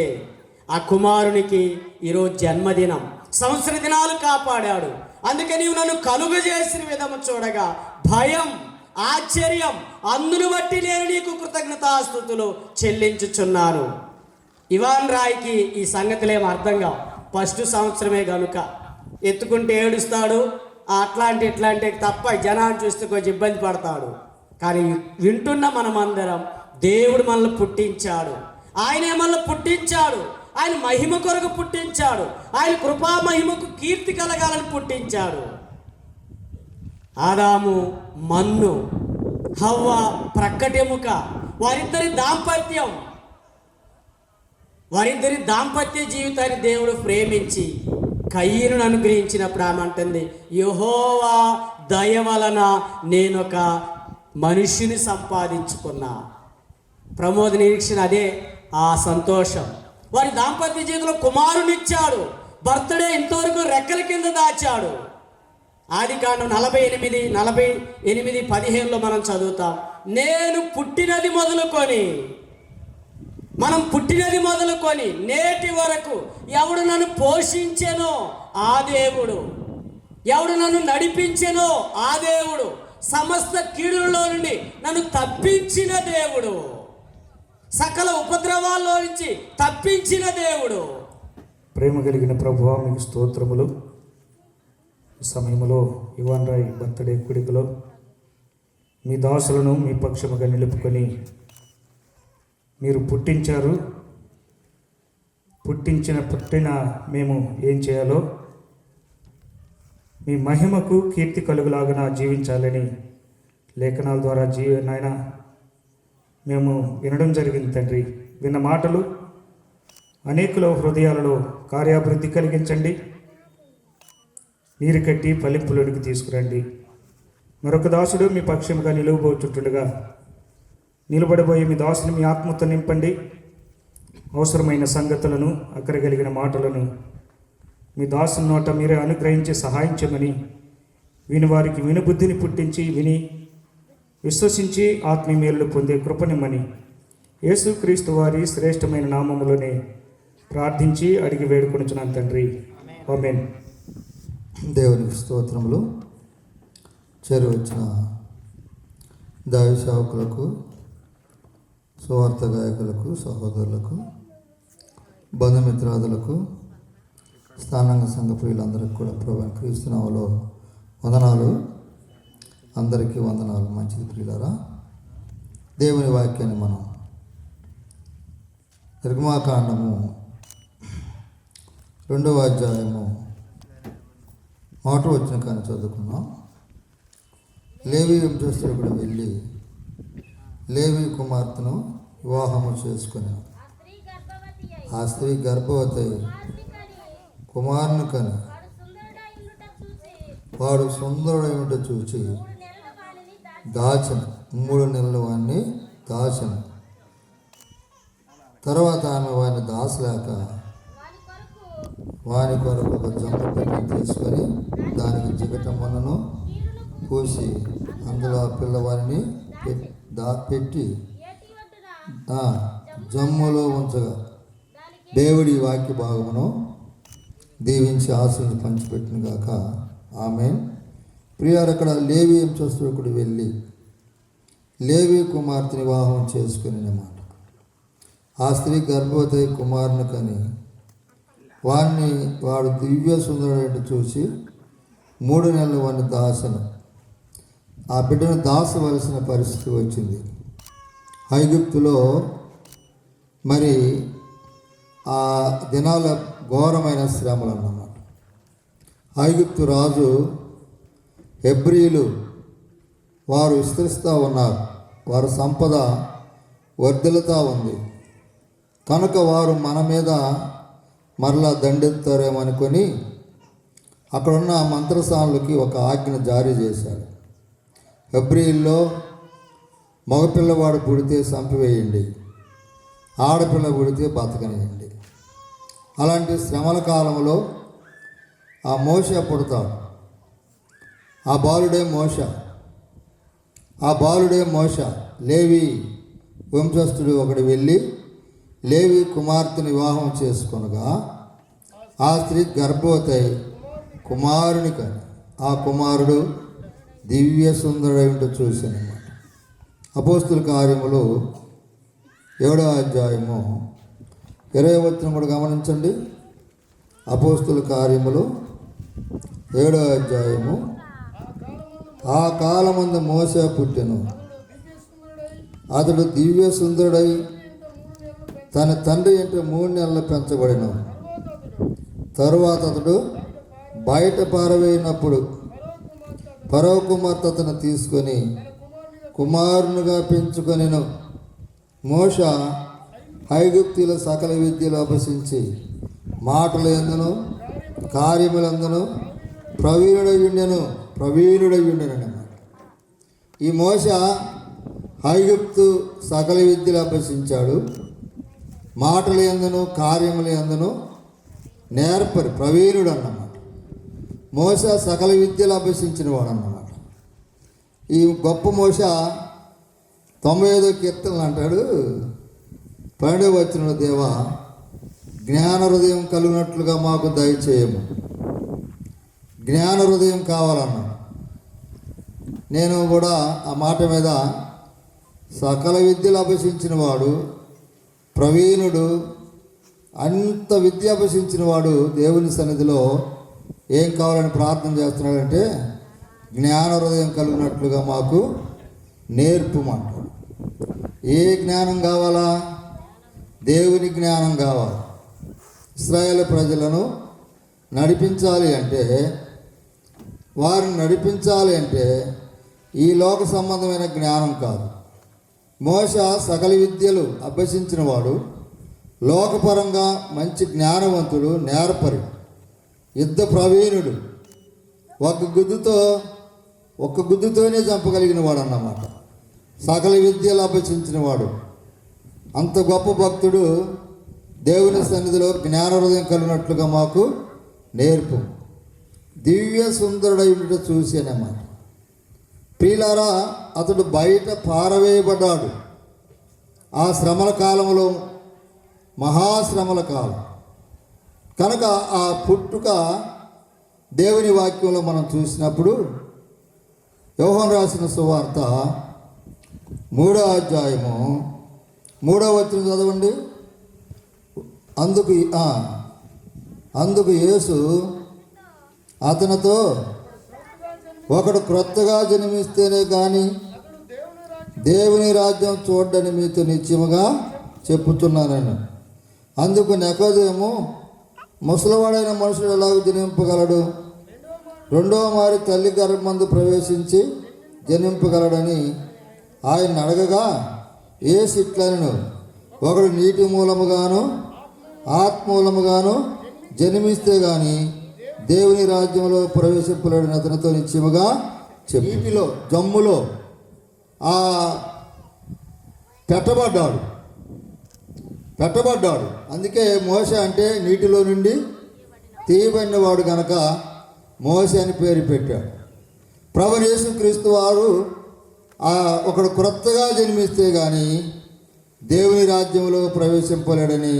ఆ కుమారునికి ఈరోజు జన్మదినం, సంవత్సర దినాలు కాపాడాడు. అందుకే నీవు నన్ను కలుగజేసిన విధము చూడగా భయం, ఆశ్చర్యం, అందును బట్టి నేను నీకు కృతజ్ఞతాస్తుతులు చెల్లించుచున్నాను. ఇవాన్ రాయ్కి ఈ సంగతులేం అర్థంగా, ఫస్ట్ సంవత్సరమే గనుక ఎత్తుకుంటే ఏడుస్తాడు, అట్లాంటి ఇట్లాంటి తప్ప జనాన్ని చూస్తే కొంచెం ఇబ్బంది పడతాడు. కానీ వింటున్న మనమందరం దేవుడు మనల్ని పుట్టించాడు, ఆయనే మనల్ని పుట్టించాడు, ఆయన మహిమ కొరకు పుట్టించాడు, ఆయన కృపా మహిమకు కీర్తి కలగాలని పుట్టించాడు. ఆదాము మన్ను, హవ్వ ప్రక్కటెముక, వారిద్దరి దాంపత్య జీవితాన్ని దేవుడు ప్రేమించి కయ్యను అనుగ్రహించిన ప్రేమ అంటుంది, యెహోవా దయ వలన నేను ఒక మనుష్యుని సంపాదించుకున్నా. ప్రమోద నిరీక్షణ అదే ఆ సంతోషం. వారి దాంపత్య జీవితంలో కుమారునిచ్చాడు, బర్త్డే ఇంతవరకు రెక్కల కింద దాచాడు. ఆదికాండం 48:15 మనం చదువుతాం, నేను పుట్టినది మొదలుకొని నేటి వరకు ఎవడు నన్ను పోషించెనో ఆ దేవుడు, ఎవడు నన్ను నడిపించెనో ఆ దేవుడు, సమస్త కీడులలో నుండి నన్ను తప్పించిన దేవుడు, సకల ఉపద్రవాల్లో నుంచి తప్పించిన దేవుడు. ప్రేమ కలిగిన ప్రభువా మీకు స్తోత్రములు. ఈ సమయంలో ఇవాన్ రాయ్ బర్త్డే కుడికలో మీ దాసులను మీ పక్షముగా నిలుపుకొని మీరు పుట్టించారు. పుట్టిన మేము ఏం చేయాలో మీ మహిమకు కీర్తి కలుగులాగా జీవించాలని లేఖనాల ద్వారా నాయన మేము వినడం జరిగింది తండ్రి. విన్న మాటలు అనేకుల హృదయాలలో కార్యాభివృద్ధి కలిగించండి, నీరు కట్టి ఫలింపులోనికి తీసుకురండి. మరొక దాసుడు మీ పక్షముగా నిలువబోచుంటుండగా నిలబడబోయే మీ దాసుని మీ ఆత్మతో నింపండి. అవసరమైన సంగతులను, అక్కరగలిగిన మాటలను మీ దాసుని నోట మీరే అనుగ్రహించి సహాయించమని, విని వారికి వినుబుద్ధిని పుట్టించి విని విశ్వసించి ఆత్మీయ మేలు పొందే కృపనిమ్మని యేసుక్రీస్తు వారి శ్రేష్టమైన నామములోనే ప్రార్థించి అడిగి వేడుకొనుచున్నాను తండ్రి, ఆమేన్. దేవునికి స్తోత్రములు. చేరువచ్చిన దైవ సేవకులకు, సువార్త గాయకులకు, సహోదరులకు, బంధుమిత్రాదులకు, స్థానిక సంఘ ప్రియులందరికీ కూడా ప్రభువైన క్రీస్తు నామములో వందనాలు. అందరికీ వందనాలు. మంచిది ప్రియులారా, దేవుని వాక్యాన్ని మనం నిర్గమాకాండము 2వ అధ్యాయము 1వ వచనం కానీ చదువుకున్నాం. లేవి వంశస్థుడు వెళ్ళి లేవి కుమార్తెను వివాహము చేసుకుని ఆ స్త్రీ గర్భవతి కుమారుని కని వాడు సుందరుడైనట చూచి దాచను. 3 నెలలు వాడిని దాచను. తర్వాత ఆమె వాడిని దాచలేక వాని కొరకు ఒక జంప పెట్టి తీసుకొని దానికి జిగటమ్మను పూసి అందులో ఆ పిల్లవాడిని పెట్టి జమ్ములో ఉంచగా దేవుడి వాక్య భాగమును దీవించి ఆశీర్వాదం పంచిపెట్టిన గాక. ఆమేన్. ప్రియారు, అక్కడ లేవి వంశస్థుడు వెళ్ళి లేవి కుమార్తెని వివాహం చేసుకుని అన్నమాట. ఆ స్త్రీ గర్భవతి కుమారుని కని వాడు దివ్య సుందరుడు చూసి 3 నెలలు వాడిని దాసను. ఆ బిడ్డను దాసవలసిన పరిస్థితి వచ్చింది. ఐగుప్తులో మరి ఆ దినాల ఘోరమైన శ్రమలు అన్నమాట. ఐగుప్తు రాజు హెబ్రీలు వారు విస్తరిస్తూ ఉన్నారు, వారి సంపద వర్ధిల్లుతూ ఉంది. కనుక వారు మన మీద మరలా దండెత్తారేమో అనుకొని అక్కడున్న మంత్రసానులకి ఒక ఆజ్ఞ జారీ చేశాడు. హెబ్రీల్లో మగపిల్లవాడు పుడితే చంపివేయండి, ఆడపిల్ల పుడితే బతకనియండి. అలాంటి శ్రమల కాలంలో ఆ మోషే పుడతాడు. ఆ బాలుడే మోష. లేవి వంశస్థుడు ఒకడు వెళ్ళి లేవి కుమార్తెను వివాహం చేసుకొనగా ఆ స్త్రీ గర్భవతి కుమారుని కని ఆ కుమారుడు దివ్య సుందరుడు చూశానమాట. అపోస్తుల కార్యములు 7వ అధ్యాయము 20వ వచనం కూడా గమనించండి. అపోస్తుల కార్యములు 7వ అధ్యాయము. ఆ కాలమందు మోసే పుట్టెను, అతడు దివ్య సుందరుడై తన తండ్రి ఇంట 3 నెలలు పెంచబడిన తరువాత అతడు బయట పారవేయినప్పుడు ఫరో కుమార్తె అతను తీసుకొని కుమారునిగా పెంచుకొనెను. మోషే ఐగుప్తుల సకల విద్యలు అభ్యసించి మాటలు ఎందును కార్యములందును ప్రవీణుడై ఉండెను అన్నమాట. ఈ మోషే ఐగుప్తు సకల విద్యలు అభ్యసించాడు, మాటలు ఎందును కార్యములు ఎందును ప్రవీణుడు అన్నమాట. మోషే సకల విద్యలు అభ్యసించిన వాడు అన్నమాట. ఈ గొప్ప మోషే 95వ కీర్తనలు అంటాడు, 12వ వచనంలో, దేవా జ్ఞాన హృదయం కలిగినట్లుగా మాకు దయచేయము. జ్ఞాన హృదయం కావాలన్నాడు. నేను కూడా ఆ మాట మీద సకల విద్యలు అభ్యసించిన వాడు, ప్రవీణుడు, అంత విద్య అభ్యసించిన వాడు దేవుని సన్నిధిలో ఏం కావాలని ప్రార్థన చేస్తున్నాడంటే జ్ఞాన హృదయం కలిగినట్లుగా మాకు నేర్పుమంటాడు. ఏ జ్ఞానం కావాలా? దేవుని జ్ఞానం కావాలి. ఇశ్రాయేలు ప్రజలను నడిపించాలి అంటే, వారిని నడిపించాలి అంటే ఈ లోక సంబంధమైన జ్ఞానం కాదు. మోషే సకల విద్యలు అభ్యసించిన వాడు, లోకపరంగా మంచి జ్ఞానవంతుడు, నేర్పరి, యుద్ధ ప్రవీణుడు, ఒక్క గుద్దుతోనే చంపగలిగిన వాడు అన్నమాట. సకల విద్యలు అభ్యసించిన వాడు, అంత గొప్ప భక్తుడు. దేవుని సన్నిధిలో జ్ఞాన హృదయం కలిగినట్లుగా మాకు నేర్పు. దివ్య సుందరుడై ఉండట చూసానన్నమాట. ప్రియులారా, అతడు బయట పారవేయబడ్డాడు. ఆ శ్రమల కాలంలో, మహాశ్రమల కాలం కనుక ఆ పుట్టుక దేవుని వాక్యంలో మనం చూసినప్పుడు యోహాను రాసిన సువార్త 3వ అధ్యాయము 3వ వచనం చదవండి. అందుకు యేసు అతనితో, ఒకడు క్రొత్తగా జన్మిస్తేనే కానీ దేవుని రాజ్యం చూడని మీతో నిశ్చయముగా చెప్పుతున్నాను. అందుకు నికోదేము, ముసలివాడైన మనుషుడు ఎలాగ జనింపగలడు? 2వ మారి తల్లి గర్భమందు ప్రవేశించి జనింపగలడని ఆయన అడగగా యేసు ఇట్లనెను, ఒకడు నీటి మూలముగాను ఆత్మూలముగాను జన్మిస్తే గాని దేవుని రాజ్యంలో ప్రవేశింపలేడని అతనితో నిశ్చయముగా చెప్పిలో జమ్ములో పెట్టబడ్డాడు. అందుకే మోషే అంటే నీటిలో నుండి తీయబడిన వాడు గనక మోషే అని పేరు పెట్టాడు. ప్రభువు యేసుక్రీస్తు వారు ఒకడు క్రొత్తగా జన్మిస్తే కానీ దేవుని రాజ్యంలో ప్రవేశింపలేడని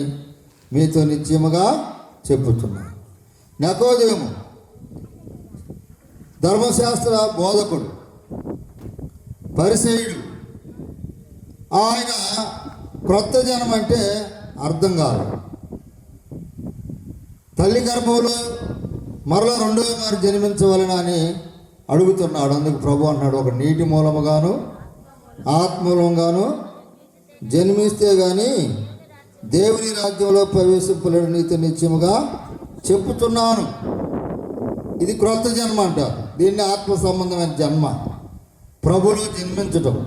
మీతో నిశ్చయముగా చెప్పుతున్నాను. నికోదేము ధర్మశాస్త్ర బోధకుడు, పరిసయ్యుడు. ఆయన క్రొత్త జనం అంటే అర్థం కాదు. తల్లి గర్భంలో మరలా 2వ మారు జన్మించవలెనా అని అడుగుతున్నాడు. అందుకు ప్రభు అన్నాడు, ఒక నీటి మూలముగాను ఆత్మూలంగాను జన్మిస్తే కానీ దేవుని రాజ్యంలో ప్రవేశింపలేడు నీతో నిత్యముగా చెప్పుతున్నాను. ఇది క్రొత్త జన్మ అంటారు. దీన్ని ఆత్మ సంబంధమైన జన్మ. ప్రభువులో జన్మించడం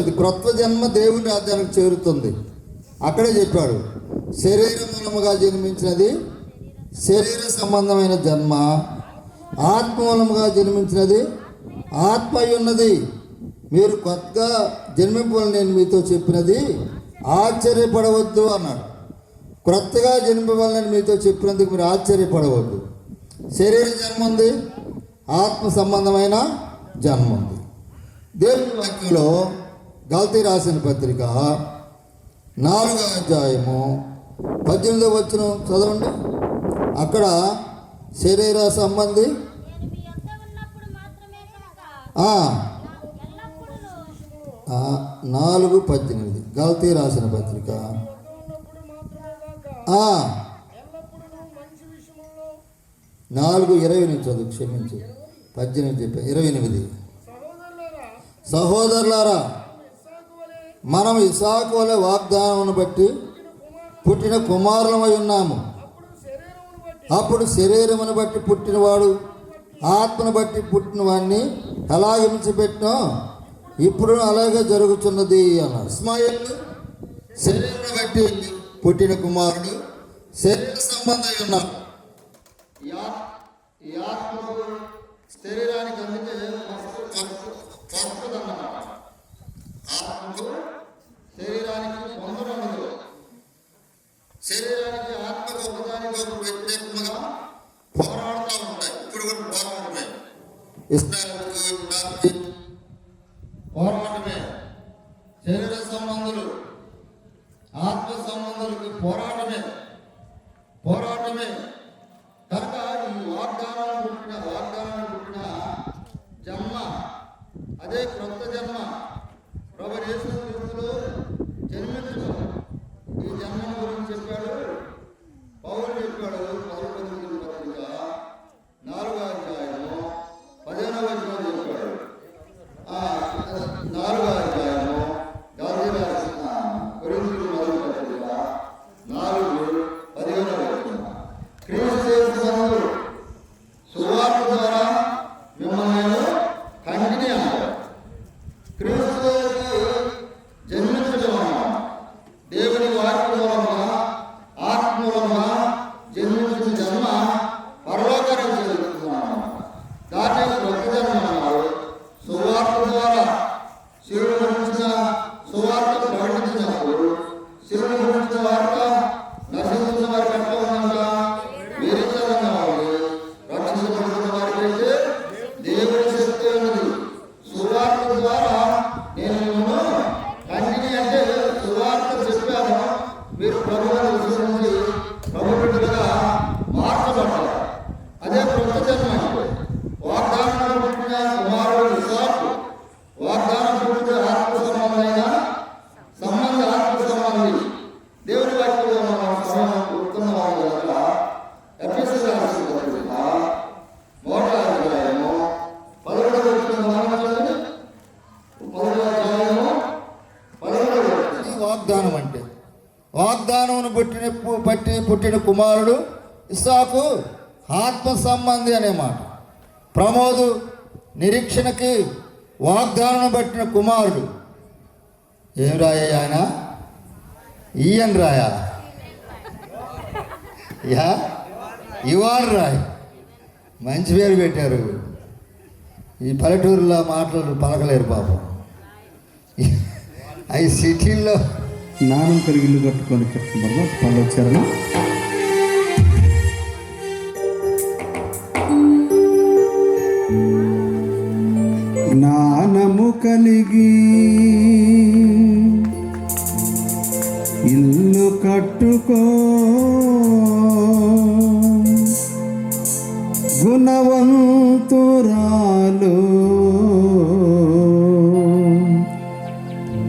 ఇది క్రొత్త జన్మ. దేవుని రాజ్యానికి చేరుతుంది. అక్కడే చెప్పాడు, శరీర మూలముగా జన్మించినది శరీర సంబంధమైన జన్మ, ఆత్మ మూలముగా జన్మించినది ఆత్మ ఉన్నది మీరు కొత్తగా జన్మింపాలని నేను మీతో చెప్పినది ఆశ్చర్యపడవద్దు అన్నాడు. క్రొత్తగా జన్మింపాలని మీతో చెప్పినందుకు మీరు ఆశ్చర్యపడవద్దు. శరీర జన్మ ఉంది, ఆత్మ సంబంధమైన జన్మ ఉంది. దేవుని వాక్యంలో గలతీ రాసిన పత్రిక 4వ అధ్యాయము 18వ వచనం చదవండి. అక్కడ శరీర సంబంధి 4:18 గలతీ రాసిన పత్రిక 4:20 నుంచి చదువు, క్షమించు, 18 చెప్పా, 28. సహోదరులారా, మనం ఇస్సాకు వలె వాగ్దానమును బట్టి పుట్టిన కుమారులమై ఉన్నాము. అప్పుడు శరీరమును బట్టి పుట్టినవాడు ఆత్మను బట్టి పుట్టిన వాడిని ఎలాగ విడిచిపెట్టినో ఇప్పుడు అలాగే జరుగుతున్నది అన్నాడు. ఇస్మాయిల్ శరీరాన్ని బట్టి పుట్టిన కుమారుడు, శరీర సంబంధం ఉన్నాడు. ఈ ఆత్మకు శరీరానికి అందుకే ఆత్మకు శరీరానికి పొందడం ఉండదు. శరీరానికి ఆత్మకు ఒకదానికి ఒక వ్యతిరేకంగా పోరాడుతూ ఉంటాయి. ఇప్పుడు కూడా పోరాటమే, ఇస్రాయేలుకు పోరాటమే, శరీర సంబంధులు ఆత్మ సంబంధులకి పోరాటమే. కనుక ఈ వాగ్దానం పుట్టిన జన్మ అదే క్రొత్త జన్మ. ప్రభు యేసు క్రీస్తులో జన్మించడం ఈ జన్మను గురించి చెప్పాడు పౌలు. చెప్పాడు 11వ పత్రిక 4వ అధ్యాయము 15వ వచనం చెప్పాడు. 4వ అధ్యాయము గలతీ రాసిన కొరింథీయులకు మొదటి పత్రిక 4:15వ వచనం. క్రీస్తు యేసు సువార్త ద్వారా మిమ్మల్ని నేను కంటిని అన్నాడు. క్రీస్తుకి జన్మించడం దేవుని వాక్య మూలంగా ఆత్మ మూలంగా జన్మించిన జన్మ పరలోకానికి జరుగుతున్నాను. దాన్ని క్రొత్త జన్మ అన్నారు. సువార్త ద్వారా శివుడు గురించిన సువార్త ప్రకటించినప్పుడు శివుడు గురించిన వార్త నశిస్తున్న వారికి ఎట్లా ఉందంట? వీరిచరంగా ఉంది. రక్షించబడుతున్న వారికి అయితే దేవుని శక్తి ఉన్నది. సువార్త ద్వారా నేను మిమ్మల్ని కంటిని అంటే సువార్త చెప్పాను, మీరు ప్రభువుని విశ్వసించి ప్రభు బిడ్డలుగా మార్చబడ్డారు. అదే క్రొత్త జన్మ. వాగ్దానం పుట్టిన కుమారుడు ఇస్సాకు, వాగ్దానం పుట్టిన ఆత్మ సంబంధి దేవుని వాక్యంలో మనం సమయం గుర్తున్న వారి యొక్క ఎఫెసీయులకు రాసిన పత్రిక 1వ అధ్యాయము 11వ వచనం చదవండి. 1వ అధ్యాయము 11వ వచనం. వాగ్దానం అంటే వాగ్దానమును పుట్టిన కుమారుడు ఇస్సాకు ఆత్మ సంబంధి అనే మాట. ప్రమోదు నిరీక్షణకి వాగ్దానం పట్టిన కుమారుడు. ఏం రాయ ఆయన? ఈయన రాయా? ఇవాన్ రాయ్. మంచి పేరు పెట్టారు. ఈ పల్లెటూరులో మాటలు పలకలేరు పాపం. అవి సిటీల్లో జ్ఞానం కలిగి ఇల్లు కట్టుకొని చెప్తున్నారు. వాళ్ళు వచ్చారని జ్ఞానము కలిగి ఇల్లు కట్టుకో, గుణవంతురాలు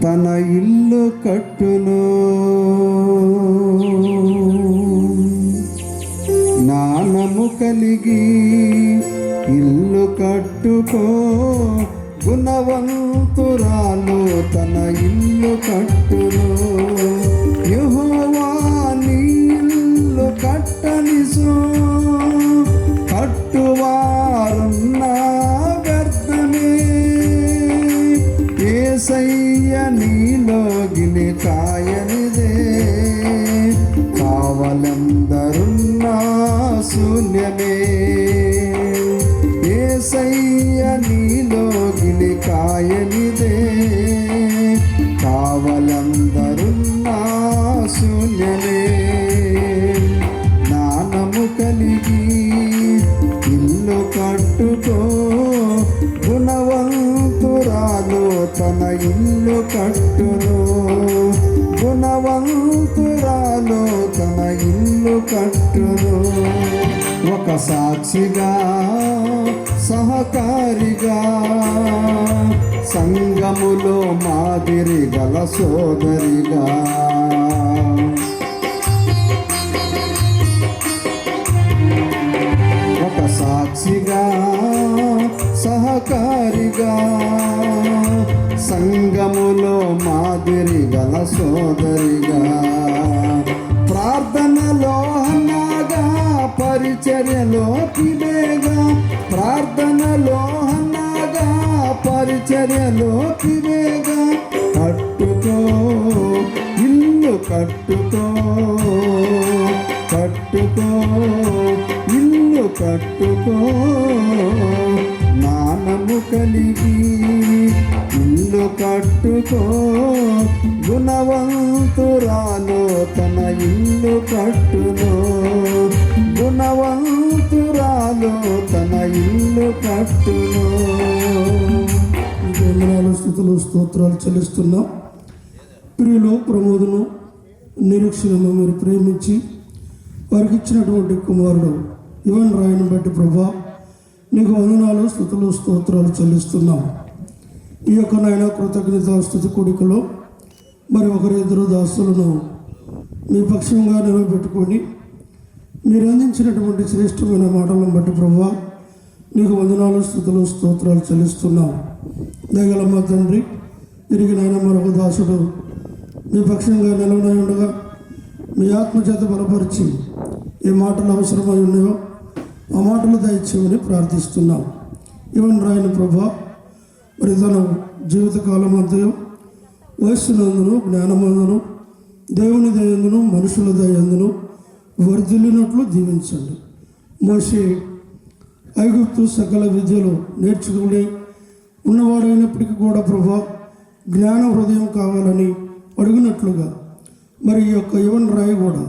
తన ఇల్లు కట్టును. జ్ఞానము కలిగి ఇల్లు కట్టుకో, గుణవంతురాలు తన ఇల్లు కట్టును. యెహోవా నీ ఇల్లు కట్టనిసు, కట్టువారున్న వ్యర్థమే. యేసయ్య నీలో గిలి కాయనిదే, కావలందరున్నా శూన్యమే. యేసయ్య నీలో గిలి కాయనిదే, అందరున్నా శూన్యమే జ్ఞానము కలిగి ఇల్లు కట్టుకో గుణవంతురాలు తన ఇల్లు కట్టును గుణవంతురాలు తన ఇల్లు కట్టును ఒక సాక్షిగా సహకారిగా సంగములో మాదిరి గల సోదరిగా ఒక సాక్షిగా సహకారిగా సంగములో మాదిరి గల సోదరిగా ప్రార్థనలో అన్నగా పరిచర్యలో కివేగా ప్రార్థనలో అన్నగా పరిచర్యలో కివేగా కట్టుకో ఇల్లు కట్టుకో కట్టుకో ఇల్లు కట్టుకో జ్ఞానము కలిగి ఇల్లు కట్టుకో గుణవంతురాలు తన ఇల్లు కట్టును గుణవంతురాలు తన ఇల్లు కట్టును. వందనాలు స్తుతులు స్తోత్రాలు చెల్లిస్తున్నాం. ప్రియులు ప్రమోదును నిరీక్షణను మీరు ప్రేమించి వారికి ఇచ్చినటువంటి కుమారుడు ఇవన్ రాయని బట్టి ప్రభా నీకు వందనాలు స్తుతులు స్తోత్రాలు చెల్లిస్తున్నాం. ఈ యొక్క నాయన కృతజ్ఞత స్తుతి కూడికలో మరి ఒకరిద్దరు దాసులను మీ పక్షంగా నిలబెట్టుకొని మీరు అందించినటువంటి శ్రేష్టమైన మాటలను బట్టి ప్రభా నీకు వందనాలు స్తుతులు స్తోత్రాలు చెల్లిస్తున్నాం. దయగల మా తండ్రి తిరిగి నాయన మరొక దాసుడు మీ పక్షంగా నిలవనై ఉండగా మీ ఆత్మచేత బలపరిచి ఏ మాటలు అవసరమై ఉన్నాయో ఆ మాటలు దయచేయమని ప్రార్థిస్తున్నాం. ఇవన్ రాయని ప్రభా మరి తన జీవితకాలం అంతయో వయస్సునందును జ్ఞానమందును దేవుని దయందును మనుషుల దయందును వర్ధిల్లినట్లు దీవించండి. మోషే ఐగుప్తు సకల విద్యలు నేర్చుకుని ఉన్నవాడైనప్పటికీ కూడా ప్రభా జ్ఞాన హృదయం కావాలని అడిగినట్లుగా మరి ఈ యొక్క ఇవన్ రాయి కూడా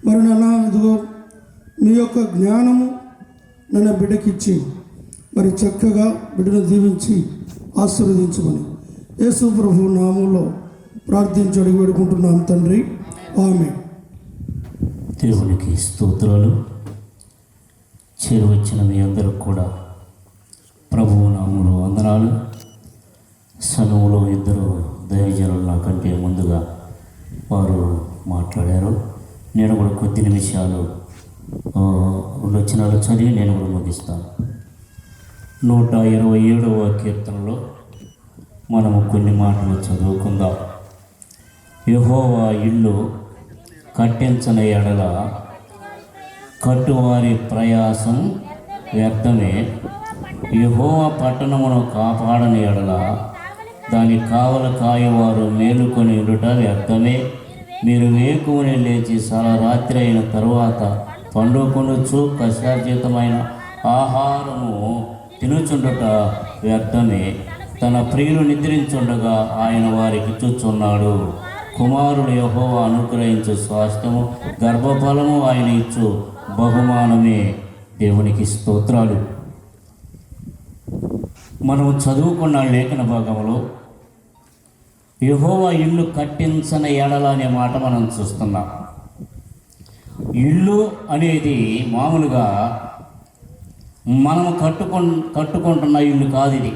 మరి నన్ను ఇదిగో మీ యొక్క జ్ఞానము నన్ను బిడ్డకిచ్చి మరి చక్కగా బిడ్డను దీవించి ఆశీర్వదించమని యేసు ప్రభు నామంలో ప్రార్థించి అడిగి వేడుకుంటున్నాం తండ్రి, ఆమేన్. దేవునికి స్తోత్రాలు. చేరువచ్చిన మీ అందరూ కూడా ప్రభువు నామములో వందనాలు. సంఘములో ఇద్దరు దైవజనులు నాకంటే ముందుగా వారు మాట్లాడారు. నేను కూడా కొద్ది నిమిషాలు వచనాలు చదివి నేను కూడా ముగిస్తాను. 127వ కీర్తనలో మనము కొన్ని మాటలు చదువుకుందాం. యెహోవా ఇల్లు కట్టించని ఎడల కట్టువారి ప్రయాసం వ్యర్థమే. యెహోవా పట్టణమును కాపాడని ఎడల దాని కావల కాయవారు మేలుకొని ఉండుట వ్యర్థమే. మీరు వేకువని లేచి రాత్రి అయిన తరువాత పండుకొనొచ్చు కష్టార్జితమైన ఆహారము తినుచుండుట వ్యర్థమే. తన ప్రియులు నిద్రించుండగా ఆయన వారికి ఇచ్చుచున్నాడు. కుమారుడు యెహోవా అనుగ్రహించు స్వాస్థ్యము గర్భఫలము ఆయన ఇచ్చు బహుమానమే. దేవునికి స్తోత్రాలు. మనం చదువుకున్న లేఖన భాగంలో యెహోవా ఇల్లు కట్టించని ఎడల అనే మాట మనం చూస్తున్నాం. ఇల్లు అనేది మామూలుగా మనం కట్టుకుంటున్న ఇల్లు కాదు. ఇది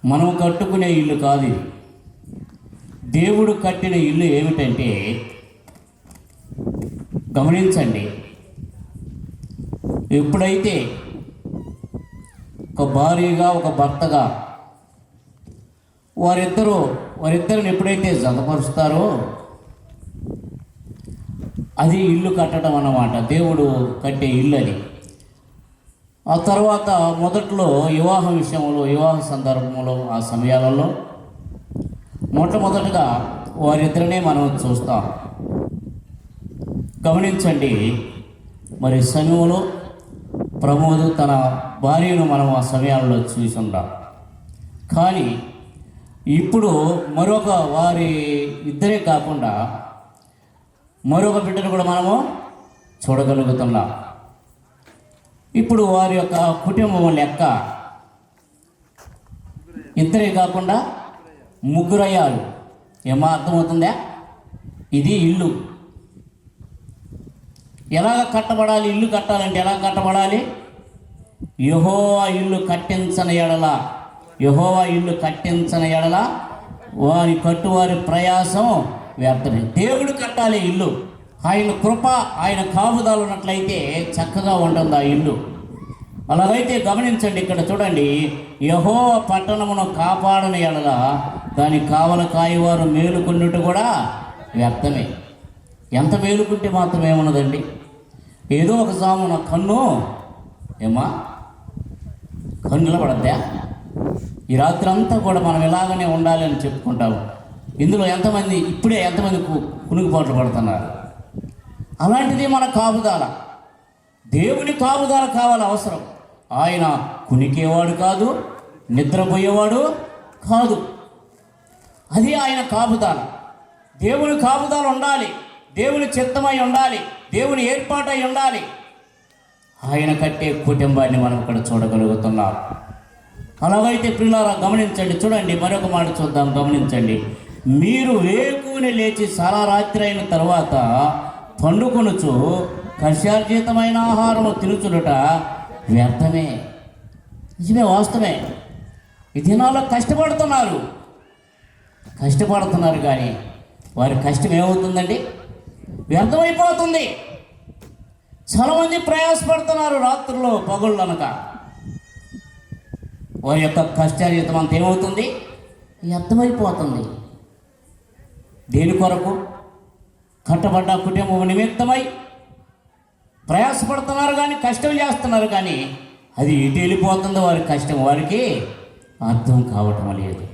మనం కట్టుకునే ఇల్లు కాదు. ఇది దేవుడు కట్టిన ఇల్లు ఏమిటంటే, గమనించండి, ఎప్పుడైతే ఒక భార్యగా ఒక భర్తగా వారిద్దరిని ఎప్పుడైతే జతపరుస్తారో అది ఇల్లు కట్టడం అన్నమాట. దేవుడు కట్టే ఇల్లు అది. ఆ తర్వాత మొదట్లో వివాహ విషయంలో, వివాహ సందర్భంలో, ఆ సమయాలలో మొట్టమొదటిగా వారిద్దరినే మనం చూస్తాం. గమనించండి, మరి సమయంలో ప్రమోద్ తన భార్యను మనం ఆ సమయాల్లో చూసుంటాం. కానీ ఇప్పుడు మరొక వారి ఇద్దరే కాకుండా మరొక బిడ్డను కూడా మనము చూడగలుగుతున్నాం. ఇప్పుడు వారి యొక్క కుటుంబం లెక్క ఇద్దరే కాకుండా ముగ్గురు అయ్యారు. ఏమో అర్థమవుతుందా? ఇది ఇల్లు ఎలాగ కట్టబడాలి? ఇల్లు కట్టాలంటే ఎలా కట్టబడాలి? యెహోవా ఇల్లు కట్టించని ఎడల, యెహోవా ఇల్లు కట్టించని ఎడల వారి కట్టువారి ప్రయాసం వ్యర్థమే. దేవుడు కట్టాలి ఇల్లు. ఆయన కృప, ఆయన కాపుదల ఉన్నట్లయితే చక్కగా ఉంటుంది ఆ ఇల్లు. అలాగైతే గమనించండి, ఇక్కడ చూడండి, యెహోవా పట్టణమును కాపాడని ఎడల దాని కావల కాయవారు మేలుకున్నట్టు కూడా వ్యర్థమే. ఎంత మేలుకుంటే మాత్రం ఏమున్నదండి? ఏదో ఒక సామున కన్ను ఏమా కన్నుల పడద్దా? ఈ రాత్రి అంతా కూడా మనం ఇలాగనే ఉండాలి అని చెప్పుకుంటాము. ఇందులో ఎంతమంది ఇప్పుడే ఎంతమంది కునుకుపాట్లు పడుతున్నారు? అలాంటిది మన కాపుదాల, దేవుని కాపుదాల కావాలి అవసరం. ఆయన కునికేవాడు కాదు, నిద్రపోయేవాడు కాదు. అది ఆయన కాపుదాల. దేవుని కాపుదాలు ఉండాలి, దేవుని చిత్తమై ఉండాలి, దేవుని ఏర్పాటై ఉండాలి. ఆయన కట్టే కుటుంబాన్ని మనం ఇక్కడ చూడగలుగుతున్నాం. అలాగైతే ప్రియులారా గమనించండి, చూడండి, మరొక మాట చూద్దాం, గమనించండి. మీరు వేకుని లేచి సారా రాత్రి అయిన తర్వాత పండుకొనుచు కర్షార్జితమైన ఆహారము తినుచునుట వ్యర్థమే. నిజమే, వాస్తవమే. ఈ దినాల్లో కష్టపడుతున్నారు కానీ వారి కష్టం ఏమవుతుందండి? వ్యర్థమైపోతుంది. చాలామంది ప్రయాసపడుతున్నారు రాత్రుల్లో పగుళ్ళు అనక. వారి యొక్క కష్టార్జితం అంత ఏమవుతుంది? వ్యర్థమైపోతుంది. దేని కొరకు? కట్టబడ్డ కుటుంబం నిమిత్తమై ప్రయాసపడుతున్నారు కానీ, కష్టం చేస్తున్నారు కానీ అది ఎటు వెళ్ళిపోతుందో వారి కష్టం వారికి అర్థం కావటం లేదు.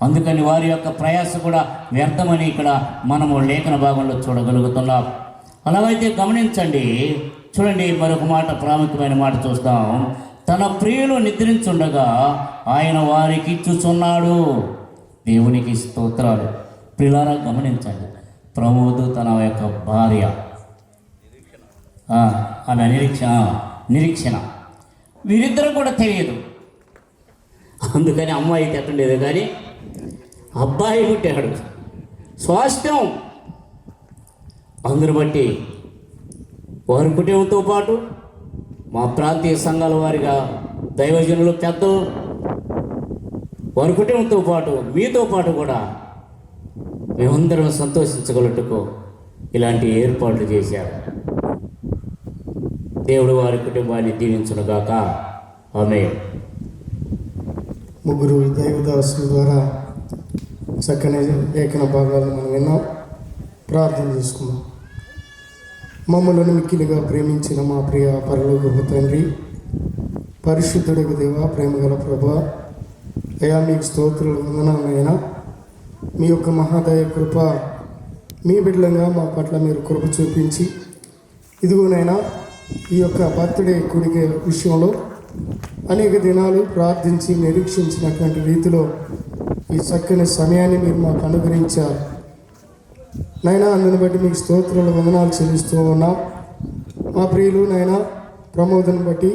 అందుకని వారి యొక్క ప్రయాస కూడా వ్యర్థమని ఇక్కడ మనము లేఖన భాగంలో చూడగలుగుతున్నాం. అలాగైతే గమనించండి, చూడండి, మరొక మాట, ప్రాముఖ్యమైన మాట చూస్తాం. తన ప్రియులు నిద్రించుండగా ఆయన వారికి ఇచ్చుచున్నాడు. దేవునికి స్తోత్రాలు. ప్రియులారా గమనించండి, ప్రమోద్ తన యొక్క భార్య ఆమె నిరీక్షణ వీరిద్దరూ కూడా తెలియదు. అందుకని అమ్మాయి తెట్టలేదు కానీ అబ్బాయి పుట్టాడు. స్వాస్థ్యం అందును బట్టి వారి కుటుంబంతో పాటు మా ప్రాంతీయ సంఘాల వారిగా దైవజనులు పెద్దలు వారి కుటుంబంతో పాటు మీతో పాటు కూడా మేమందరం సంతోషించగలట్టుకు ఇలాంటి ఏర్పాట్లు చేశారు. దేవుడు వారి కుటుంబాన్ని దీవించునుగాక. ఆమేన్. ముగ్గురు దైవదాసుల ద్వారా చక్కని లేఖన భాగాలు మనం విన్నాం. ప్రార్థన చేసుకుందాం. మమ్మల్ని మిక్కిలిగా ప్రేమించిన మా ప్రియ పరలోకపు తండ్రి, పరిశుద్ధుడకు దేవ, ప్రేమగల ప్రభా, అయా మీకు స్తోత్రులు, వందనాలైనా. మీ యొక్క మహాదయ కృప మీ బిడ్డలంగా మా పట్ల మీరు కృప చూపించి, ఇదిగోనైనా ఈ యొక్క బర్త్డే కూడిక విషయంలో అనేక దినాలు ప్రార్థించి నిరీక్షించినటువంటి రీతిలో ఈ చక్కని సమయాన్ని మీరు మాకు అనుగ్రహించారు నైనా. అందుని బట్టి మీకు స్తోత్రాలు, వందనాలు చెల్లిస్తూ ఉన్నాం. మా ప్రియులు నైనా ప్రమోదను బట్టి,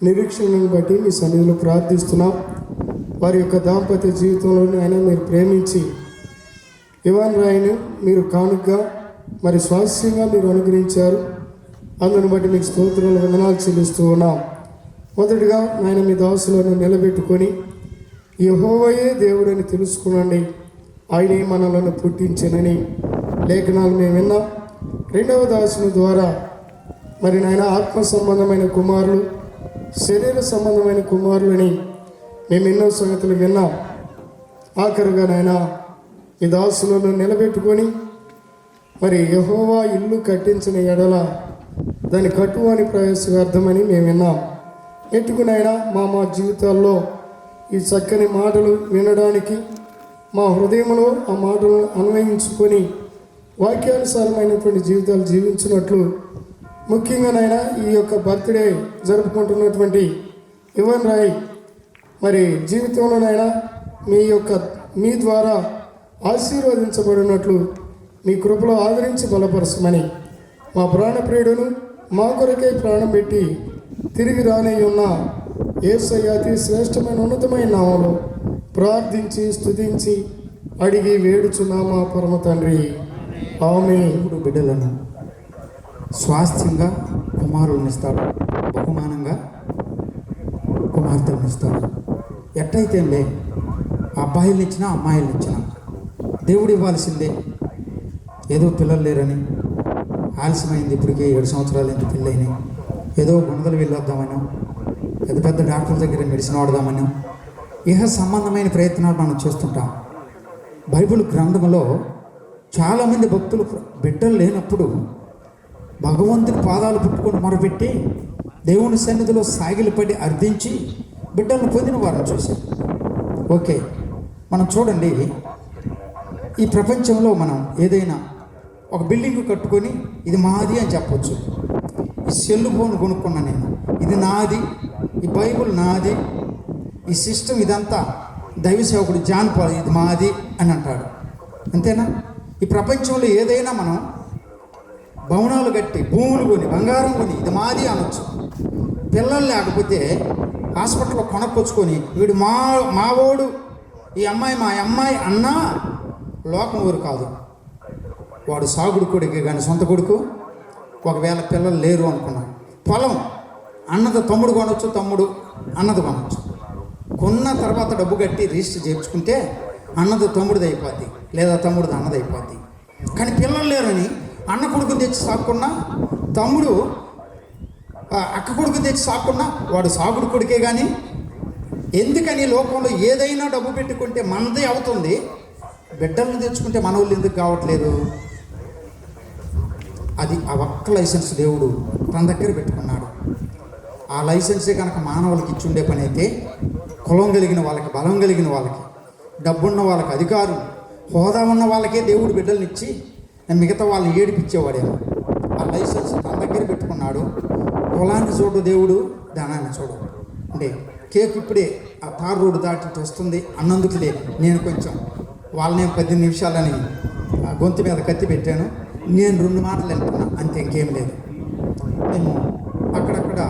నిరీక్షణను బట్టి మీ సన్నిధిలో ప్రార్థిస్తున్నాం. వారి యొక్క దాంపత్య జీవితంలో అయినా మీరు ప్రేమించి ఇవాన్ రాయిని మీరు కానుకగా మరి స్వాస్థ్యంగా మీరు అనుగ్రహించారు. అందుని బట్టి మీకు స్తోత్రాలు, వందనాలు చెల్లిస్తూ ఉన్నాం. మొదటిగా నాయన మీ దాసులను నిలబెట్టుకొని యెహోవాయే దేవుడని తెలుసుకునండి, ఆయనే మనలను పుట్టించనని లేఖనాలు మేము విన్నాం. రెండవ దాసుని ద్వారా మరి నాయన ఆత్మ సంబంధమైన కుమారులు, శరీర సంబంధమైన కుమారులని మేము ఎన్నో సంగతులు విన్నాం. ఆఖరుగా నాయన ఈ దాసులను నిలబెట్టుకొని మరి యెహోవా ఇల్లు కట్టించిన ఎడల దాని కట్టువాని ప్రయాసవ్యర్థమని మేము విన్నాం. ఎట్టుకునైనా మా జీవితాల్లో ఈ చక్కని మాటలు వినడానికి మా హృదయంలో ఆ మాటలను అన్వయించుకొని వాక్యానుసారమైనటువంటి జీవితాలు జీవించినట్లు, ముఖ్యంగానైనా ఈ యొక్క బర్త్డే జరుపుకుంటున్నటువంటి ఇవన్ రాయ్ మరి జీవితంలోనైనా మీ ద్వారా ఆశీర్వదించబడినట్లు మీ కృపలో ఆదరించి బలపరచమని మా ప్రాణప్రియుడును మా కొరకై ప్రాణం పెట్టి తిరిగి రానై ఉన్న యేసయ్య అతి శ్రేష్టమైన ఉన్నతమైన నామములో ప్రార్థించి స్తుతించి అడిగి వేడుచున్నా మా పరమ తండ్రి ఆమేన్. దేవుడు బిడ్డలను స్వాస్థ్యంగా కుమారులను ఇస్తాడు, బహుమానంగా కుమార్తెలను ఇస్తాడు. ఎట్టయితేలే అబ్బాయిలను ఇచ్చినా అమ్మాయిలను ఇచ్చినా దేవుడు ఇవ్వాల్సిందే. ఏదో పిల్లలు లేరని ఆలస్యమైంది, ఇప్పటికే 7 సంవత్సరాలు ఇంత పిల్లైనాయి, ఏదో గుణదలు వెళ్ళొద్దామనో పెద్ద పెద్ద డాక్టర్ల దగ్గర మెడిసిన్ వాడదామనో ఇహ సంబంధమైన ప్రయత్నాలు మనం చేస్తుంటాం. బైబిల్ గ్రంథంలో చాలామంది భక్తులు బిడ్డలు లేనప్పుడు భగవంతుని పాదాలు పుట్టుకొని మొరపెట్టి దేవుని సన్నిధిలో సాగిలపడి అర్థించి బిడ్డలను పొందిన వారిని చూశాం. ఓకే, మనం చూడండి, ఈ ప్రపంచంలో మనం ఏదైనా ఒక బిల్డింగ్ కట్టుకొని ఇది మాది అని చెప్పొచ్చు. ఈ సెల్ ఫోన్ కొనుక్కున్నా నేను, ఇది నాది, ఈ బైబుల్ నాది, ఈ సిస్టమ్ ఇదంతా దైవ సేవకుడు జాన్ పాల్ ఇది మాది అని అంటాడు. అంతేనా? ఈ ప్రపంచంలో ఏదైనా మనం భవనాలు కట్టి భూములు కొని బంగారం కొని ఇది మాది అనొచ్చు. పిల్లలు లేకపోతే హాస్పిటల్లో కొనక్కొచ్చుకొని వీడు మావోడు, ఈ అమ్మాయి మా అమ్మాయి అన్నా లోకం ఊరు కాదు. వాడు సాగుడు కొడుకే కానీ సొంత కొడుకు. ఒకవేళ పిల్లలు లేరు అనుకున్నాడు, పొలం అన్నది తమ్ముడు కొనవచ్చు, తమ్ముడు అన్నది కొనవచ్చు. కొన్న తర్వాత డబ్బు కట్టి రిజిస్టర్ చేయించుకుంటే అన్నది తమ్ముడిది అయిపోద్ది, లేదా తమ్ముడిది అన్నది అయిపోద్ది. కానీ పిల్లలు లేరని అన్న కొడుకుని తెచ్చి సాకున్నా, తమ్ముడు అక్క కొడుకుని తెచ్చి సాకున్నా వాడు సాగుడు కొడుకే. కానీ ఎందుకని లోకంలో ఏదైనా డబ్బు పెట్టుకుంటే మనది అవుతుంది, బిడ్డలను తెచ్చుకుంటే మన వాళ్ళు ఎందుకు కావట్లేదు? అది ఆ ఒక్క లైసెన్స్ దేవుడు తన దగ్గర పెట్టుకున్నాడు. ఆ లైసెన్సే కనుక మానవులకి ఇచ్చుండే పని అయితే కులం కలిగిన వాళ్ళకి, బలం కలిగిన వాళ్ళకి, డబ్బున్న వాళ్ళకి, అధికారం హోదా ఉన్న వాళ్ళకే దేవుడు బిడ్డలను ఇచ్చి మిగతా వాళ్ళని ఏడిపించేవాడేమో. ఆ లైసెన్స్ తన దగ్గర పెట్టుకున్నాడు. కులాన్ని చూడు దేవుడు, ధనాన్ని చూడు. అంటే కేక్ ఇప్పుడే ఆ తార్ రోడ్డు దాటి వస్తుంది అన్నందుకులే నేను కొంచెం వాళ్ళని 10 నిమిషాలని గొంతు మీద కత్తి పెట్టాను. నేను 2 మాటలు వెళ్తున్నా అంతే, ఇంకేం లేదు. మేము అక్కడక్కడ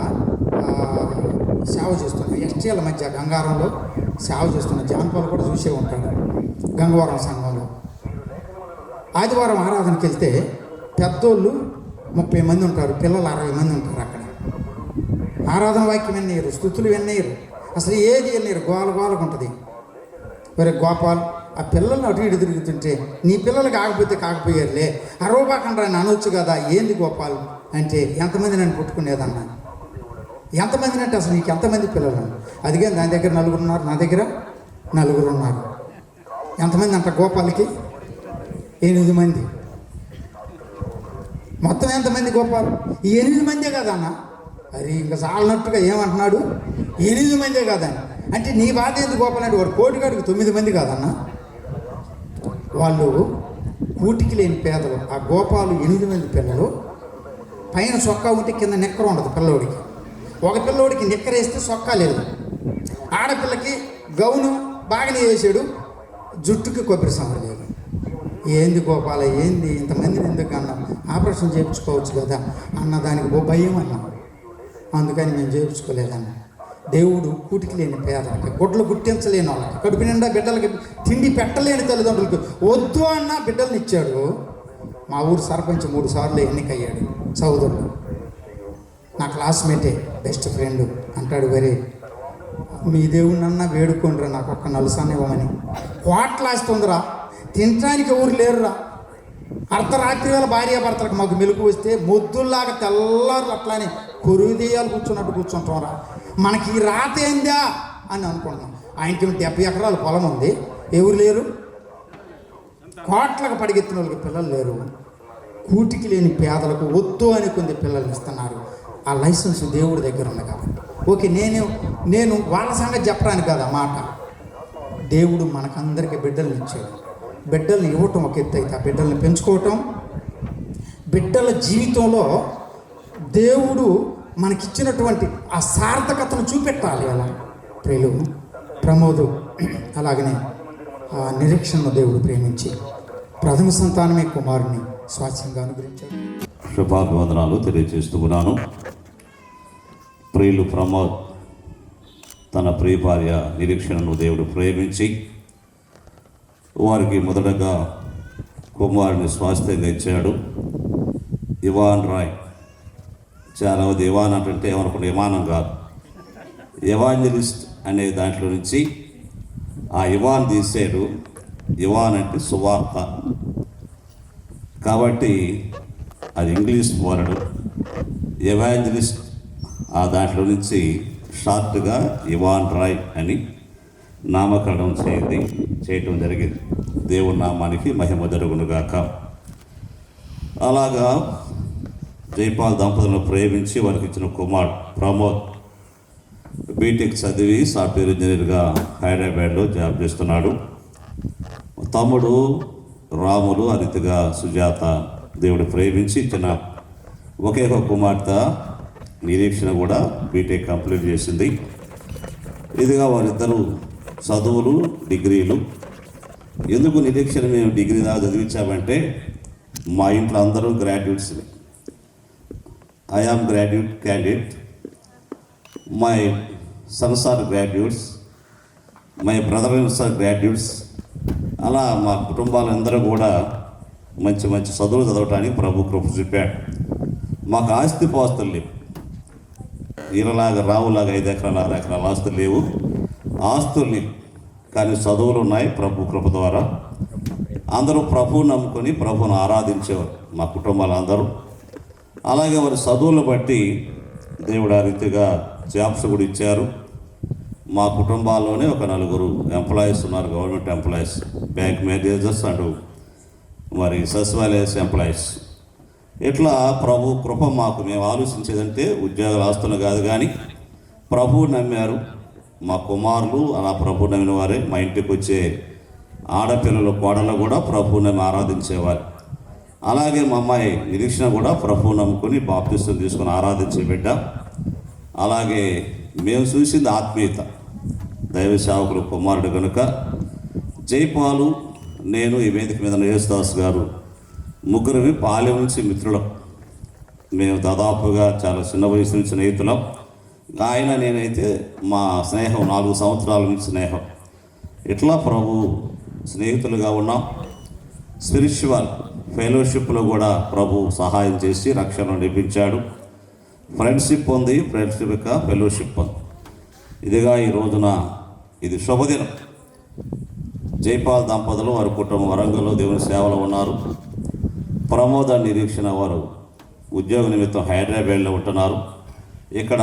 సేవ చేస్తున్నాం. ఎస్టీల మధ్య గంగారంలో సేవ చేస్తున్నాం. జాన్పాలు కూడా చూసే ఉంటాడు గంగవరం సంఘంలో. ఆదివారం ఆరాధనకి వెళ్తే పెద్దోళ్ళు 30 మంది ఉంటారు, పిల్లలు 60 మంది ఉంటారు. అక్కడ ఆరాధన వాక్యం విన్నయ్యారు, స్తుతులు విన్నయ్యారు, అసలు ఏది విన్నయ్యారు, గోలకు ఉంటుంది. మరి గోపాల్ ఆ పిల్లల్ని అటు ఇటు తిరుగుతుంటే నీ పిల్లలు కాకపోయారులే, అరవబాకండ్రా అని అనొచ్చు కదా, ఏంది గోపాల్ అంటే ఎంతమంది నన్ను పుట్టుకునేదన్నా. ఎంతమందిని అంటే అసలు నీకు ఎంతమంది పిల్లలు? అదిగే దాని దగ్గర 4 ఉన్నారు, నా దగ్గర 4 ఉన్నారు. ఎంతమంది అంట గోపాల్కి? 8 మంది. మొత్తం ఎంతమంది గోపాల్? 8 మందే కదన్నా. అది ఇంకా చాలన్నట్టుగా ఏమంటున్నాడు, 8 మందే కదని. అంటే నీ బాధ ఎందుకు గోపాల్ అంటే వాడు కోటిగాడికి 9 మంది కాదన్నా. వాళ్ళు కూటికి లేని పేదలు. ఆ గోపాలు 8 మంది పిల్లలు. పైన సొక్కా ఉంటే కింద నిక్కర ఉండదు పిల్లోడికి. ఒక పిల్లోడికి నిక్కర వేస్తే సొక్కా లేదు. ఆడపిల్లకి గౌను బాగానే వేసాడు, జుట్టుకి కొబ్బరి సాంబార్ లేదు. ఏంది గోపాల, ఏంది ఇంతమందిని ఎందుకు అన్నాం? ఆపరేషన్ చేయించుకోవచ్చు కదా అన్న దానికి భయం అన్నాం. అందుకని మేము చేయించుకోలేదన్న. దేవుడు కూటికి లేని పేదలకి, గుడ్లు గుట్టించలేని వాళ్ళకి, కడుపు నిండా బిడ్డలకి తిండి పెట్టలేని తల్లిదండ్రులకి వద్దు అన్న బిడ్డలను ఇచ్చాడు. మా ఊరు సర్పంచ్ 3 సార్లు ఎన్నికయ్యాడు. సోదరుడు నా క్లాస్మేటే, బెస్ట్ ఫ్రెండ్ అంటాడు, వరే మీ దేవుడినన్నా వేడుకోండిరా నాకు ఒక్క నలుసాన్ని ఇవ్వమని. కోట్లాస్తుందిరా, తినడానికి ఎవరు లేరురా. అర్ధరాత్రి వేళ భార్యాభర్తలకు మాకు మెలకు వస్తే మొద్దుల్లాగా తెల్లారు అట్లానే కొరుదీయాలు కూర్చున్నట్టు కూర్చుంటాం రా. మనకి ఈ రాత ఏందా అని అనుకుంటున్నాం. ఆయనకి 70 ఎకరాల పొలం ఉంది, ఎవరు లేరు? కోట్లకు పడిగెత్తిన వాళ్ళకి పిల్లలు లేరు. కూటికి లేని పేదలకు వద్దు అని కొన్ని పిల్లలు ఇస్తున్నారు. ఆ లైసెన్స్ దేవుడి దగ్గర ఉంది కాబట్టి. ఓకే, నేను వాళ్ళ సంగతి చెప్పడానికి కదా మాట. దేవుడు మనకందరికీ బిడ్డలను ఇచ్చాడు. బిడ్డల్ని ఇవ్వటం ఒక ఎత్తు అయితే, ఆ బిడ్డల్ని పెంచుకోవటం, బిడ్డల జీవితంలో దేవుడు మనకిచ్చినటువంటి ఆ సార్థకతను చూపెట్టాలి. అలా ప్రియులు ప్రమోదు అలాగనే ఆ నిరీక్షణను దేవుడు ప్రేమించి ప్రథమ సంతానమే కుమారుని స్వాస్థ్యంగా అనుగ్రహించాడు. శుభాభివందనాలు తెలియజేస్తూ ఉన్నాను. ప్రియులు ప్రమోద్ తన ప్రియ భార్య నిరీక్షణను దేవుడు ప్రేమించి వారికి మొదటగా కుమారుని స్వాస్థ్యంగా ఇచ్చాడు. ఇవాన్ రాయ్. చాలా మంది ఇవాన్ అంటే ఏమనుకుంటే విమానం కాదు, ఎవాంజలిస్ట్ అనే దాంట్లో నుంచి ఆ ఇవాన్ తీసాడు. ఇవాన్ అంటే సువార్త కాబట్టి అది ఇంగ్లీష్ వర్డ్. ఎవాంజలిస్ట్ ఆ దాంట్లో నుంచి షార్ట్గా ఇవాన్ రాయ్ అని నామకరణం చేయటం జరిగింది. దేవుని నామానికి మహిమ జరుగునుగాక. అలాగా జైపాల్ దంపతులను ప్రేమించి వారికి ఇచ్చిన కుమారుడు ప్రమోద్ బీటెక్ చదివి సాఫ్ట్వేర్ ఇంజనీర్గా హైదరాబాద్లో జాబ్ చేస్తున్నాడు. తమ్ముడు రాములు అరితిగా సుజాత దేవుడు ప్రేమించి ఇచ్చిన ఒకే ఒక కుమార్తె నిరీక్షణ కూడా బీటెక్ కంప్లీట్ చేసింది. ఇదిగా వారిద్దరూ చదువులు డిగ్రీలు. ఎందుకు నిరీక్షణ మేము డిగ్రీ దాకా చదివించామంటే మా ఇంట్లో అందరూ graduates. I am graduate candidate, my sons are graduates, my brother ins are graduates. అలా మా కుటుంబాలందరూ కూడా మంచి మంచి చదువులు చదవటానికి ప్రభు కృప చూపాడు. మాకు ఆస్తి పాస్తులు లేవు. ఈయనలాగా రావులాగా 5 ఎకరాలు 6 ఎకరాల ఆస్తులు లేవు, ఆస్తులు లేవు, కానీ చదువులు ఉన్నాయి. ప్రభు కృప ద్వారా అందరూ ప్రభువుని నమ్ముకొని ప్రభువును ఆరాధించేవారు మా కుటుంబాలు అందరూ. అలాగే వారి చదువులను బట్టి దేవుడు ఆ రీతిగా జాబ్స్ కూడా ఇచ్చారు. మా కుటుంబాల్లోనే ఒక 4 ఎంప్లాయీస్ ఉన్నారు, government employees, bank managers and మరి సచివాలయస్ ఎంప్లాయీస్. ఇట్లా ప్రభు కృప మాకు మేము ఆలోచించేదంటే ఉద్యోగాల ఆస్తులు కాదు, కానీ ప్రభువు నమ్మారు మా కుమారులు. అలా ప్రభు నమ్మిన వారే మా ఇంటికి వచ్చే ఆడపిల్లలు కోడలు కూడా ప్రభువు నమ్మి ఆరాధించేవారు. అలాగే మా అమ్మాయి నిరీక్షణ కూడా ప్రభువు నమ్ముకొని బాప్తిస్తం తీసుకొని ఆరాధించే బిడ్డ. అలాగే మేము చూసింది ఆత్మీయత, దైవ సేవకులు కుమారుడు కనుక జైపాలు, నేను ఈ వేదిక మీద యేసుదాస్ గారు ముగ్గురివి బాల్యం నుంచి మిత్రులం. మేము దాదాపుగా చాలా చిన్న వయసు నుంచి స్నేహితులం. ఆయన నేనైతే మా స్నేహం 4 సంవత్సరాల నుంచి స్నేహం. ఇట్లా ప్రభు స్నేహితులుగా ఉన్నాం. స్పిరిచువల్ ఫెలోషిప్లో కూడా ప్రభు సహాయం చేసి రక్షణ నడిపించాడు. ఫ్రెండ్షిప్ ఉంది, ఫ్రెండ్షిప్ యొక్క ఫెలోషిప్ ఉంది. ఇదిగా ఈ రోజున ఇది శుభదినం. జైపాల్ దంపతులు వారి కుటుంబం వరంగల్లో దేవుని సేవలో ఉన్నారు. ప్రమోద నిరీక్షణ వారు ఉద్యోగ నిమిత్తం హైదరాబాద్లో ఉంటున్నారు. ఇక్కడ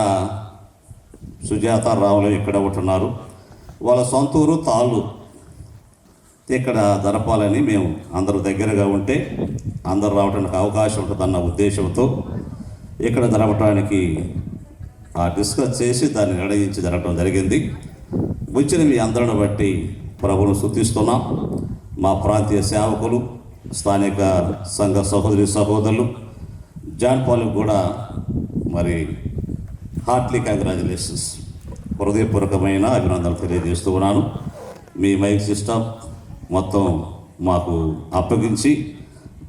సుజాత రావులు ఇక్కడ ఉంటున్నారు. వాళ్ళ సొంత ఊరు తాళ్ళు. ఇక్కడ జరపాలని మేము అందరూ దగ్గరగా ఉంటే అందరు రావడానికి అవకాశం ఉంటుందన్న ఉద్దేశంతో ఇక్కడ జరపడానికి డిస్కస్ చేసి దాన్ని నిర్ణయించి జరగడం జరిగింది. వచ్చిన మీ అందరిని బట్టి ప్రభువును స్తుతిస్తున్నాం. మా ప్రాంతీయ సేవకులు, స్థానిక సంఘ సహోదరి సహోదరులు, జాన్ పాల్కి కూడా మరి హార్ట్లీ కంగ్రాచులేషన్స్, హృదయపూర్వకమైన అభినందనలు తెలియజేస్తూ ఉన్నాను. మీ మైక్ సిస్టమ్ మొత్తం మాకు అప్పగించి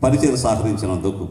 పరిచయం సహకరించినందుకు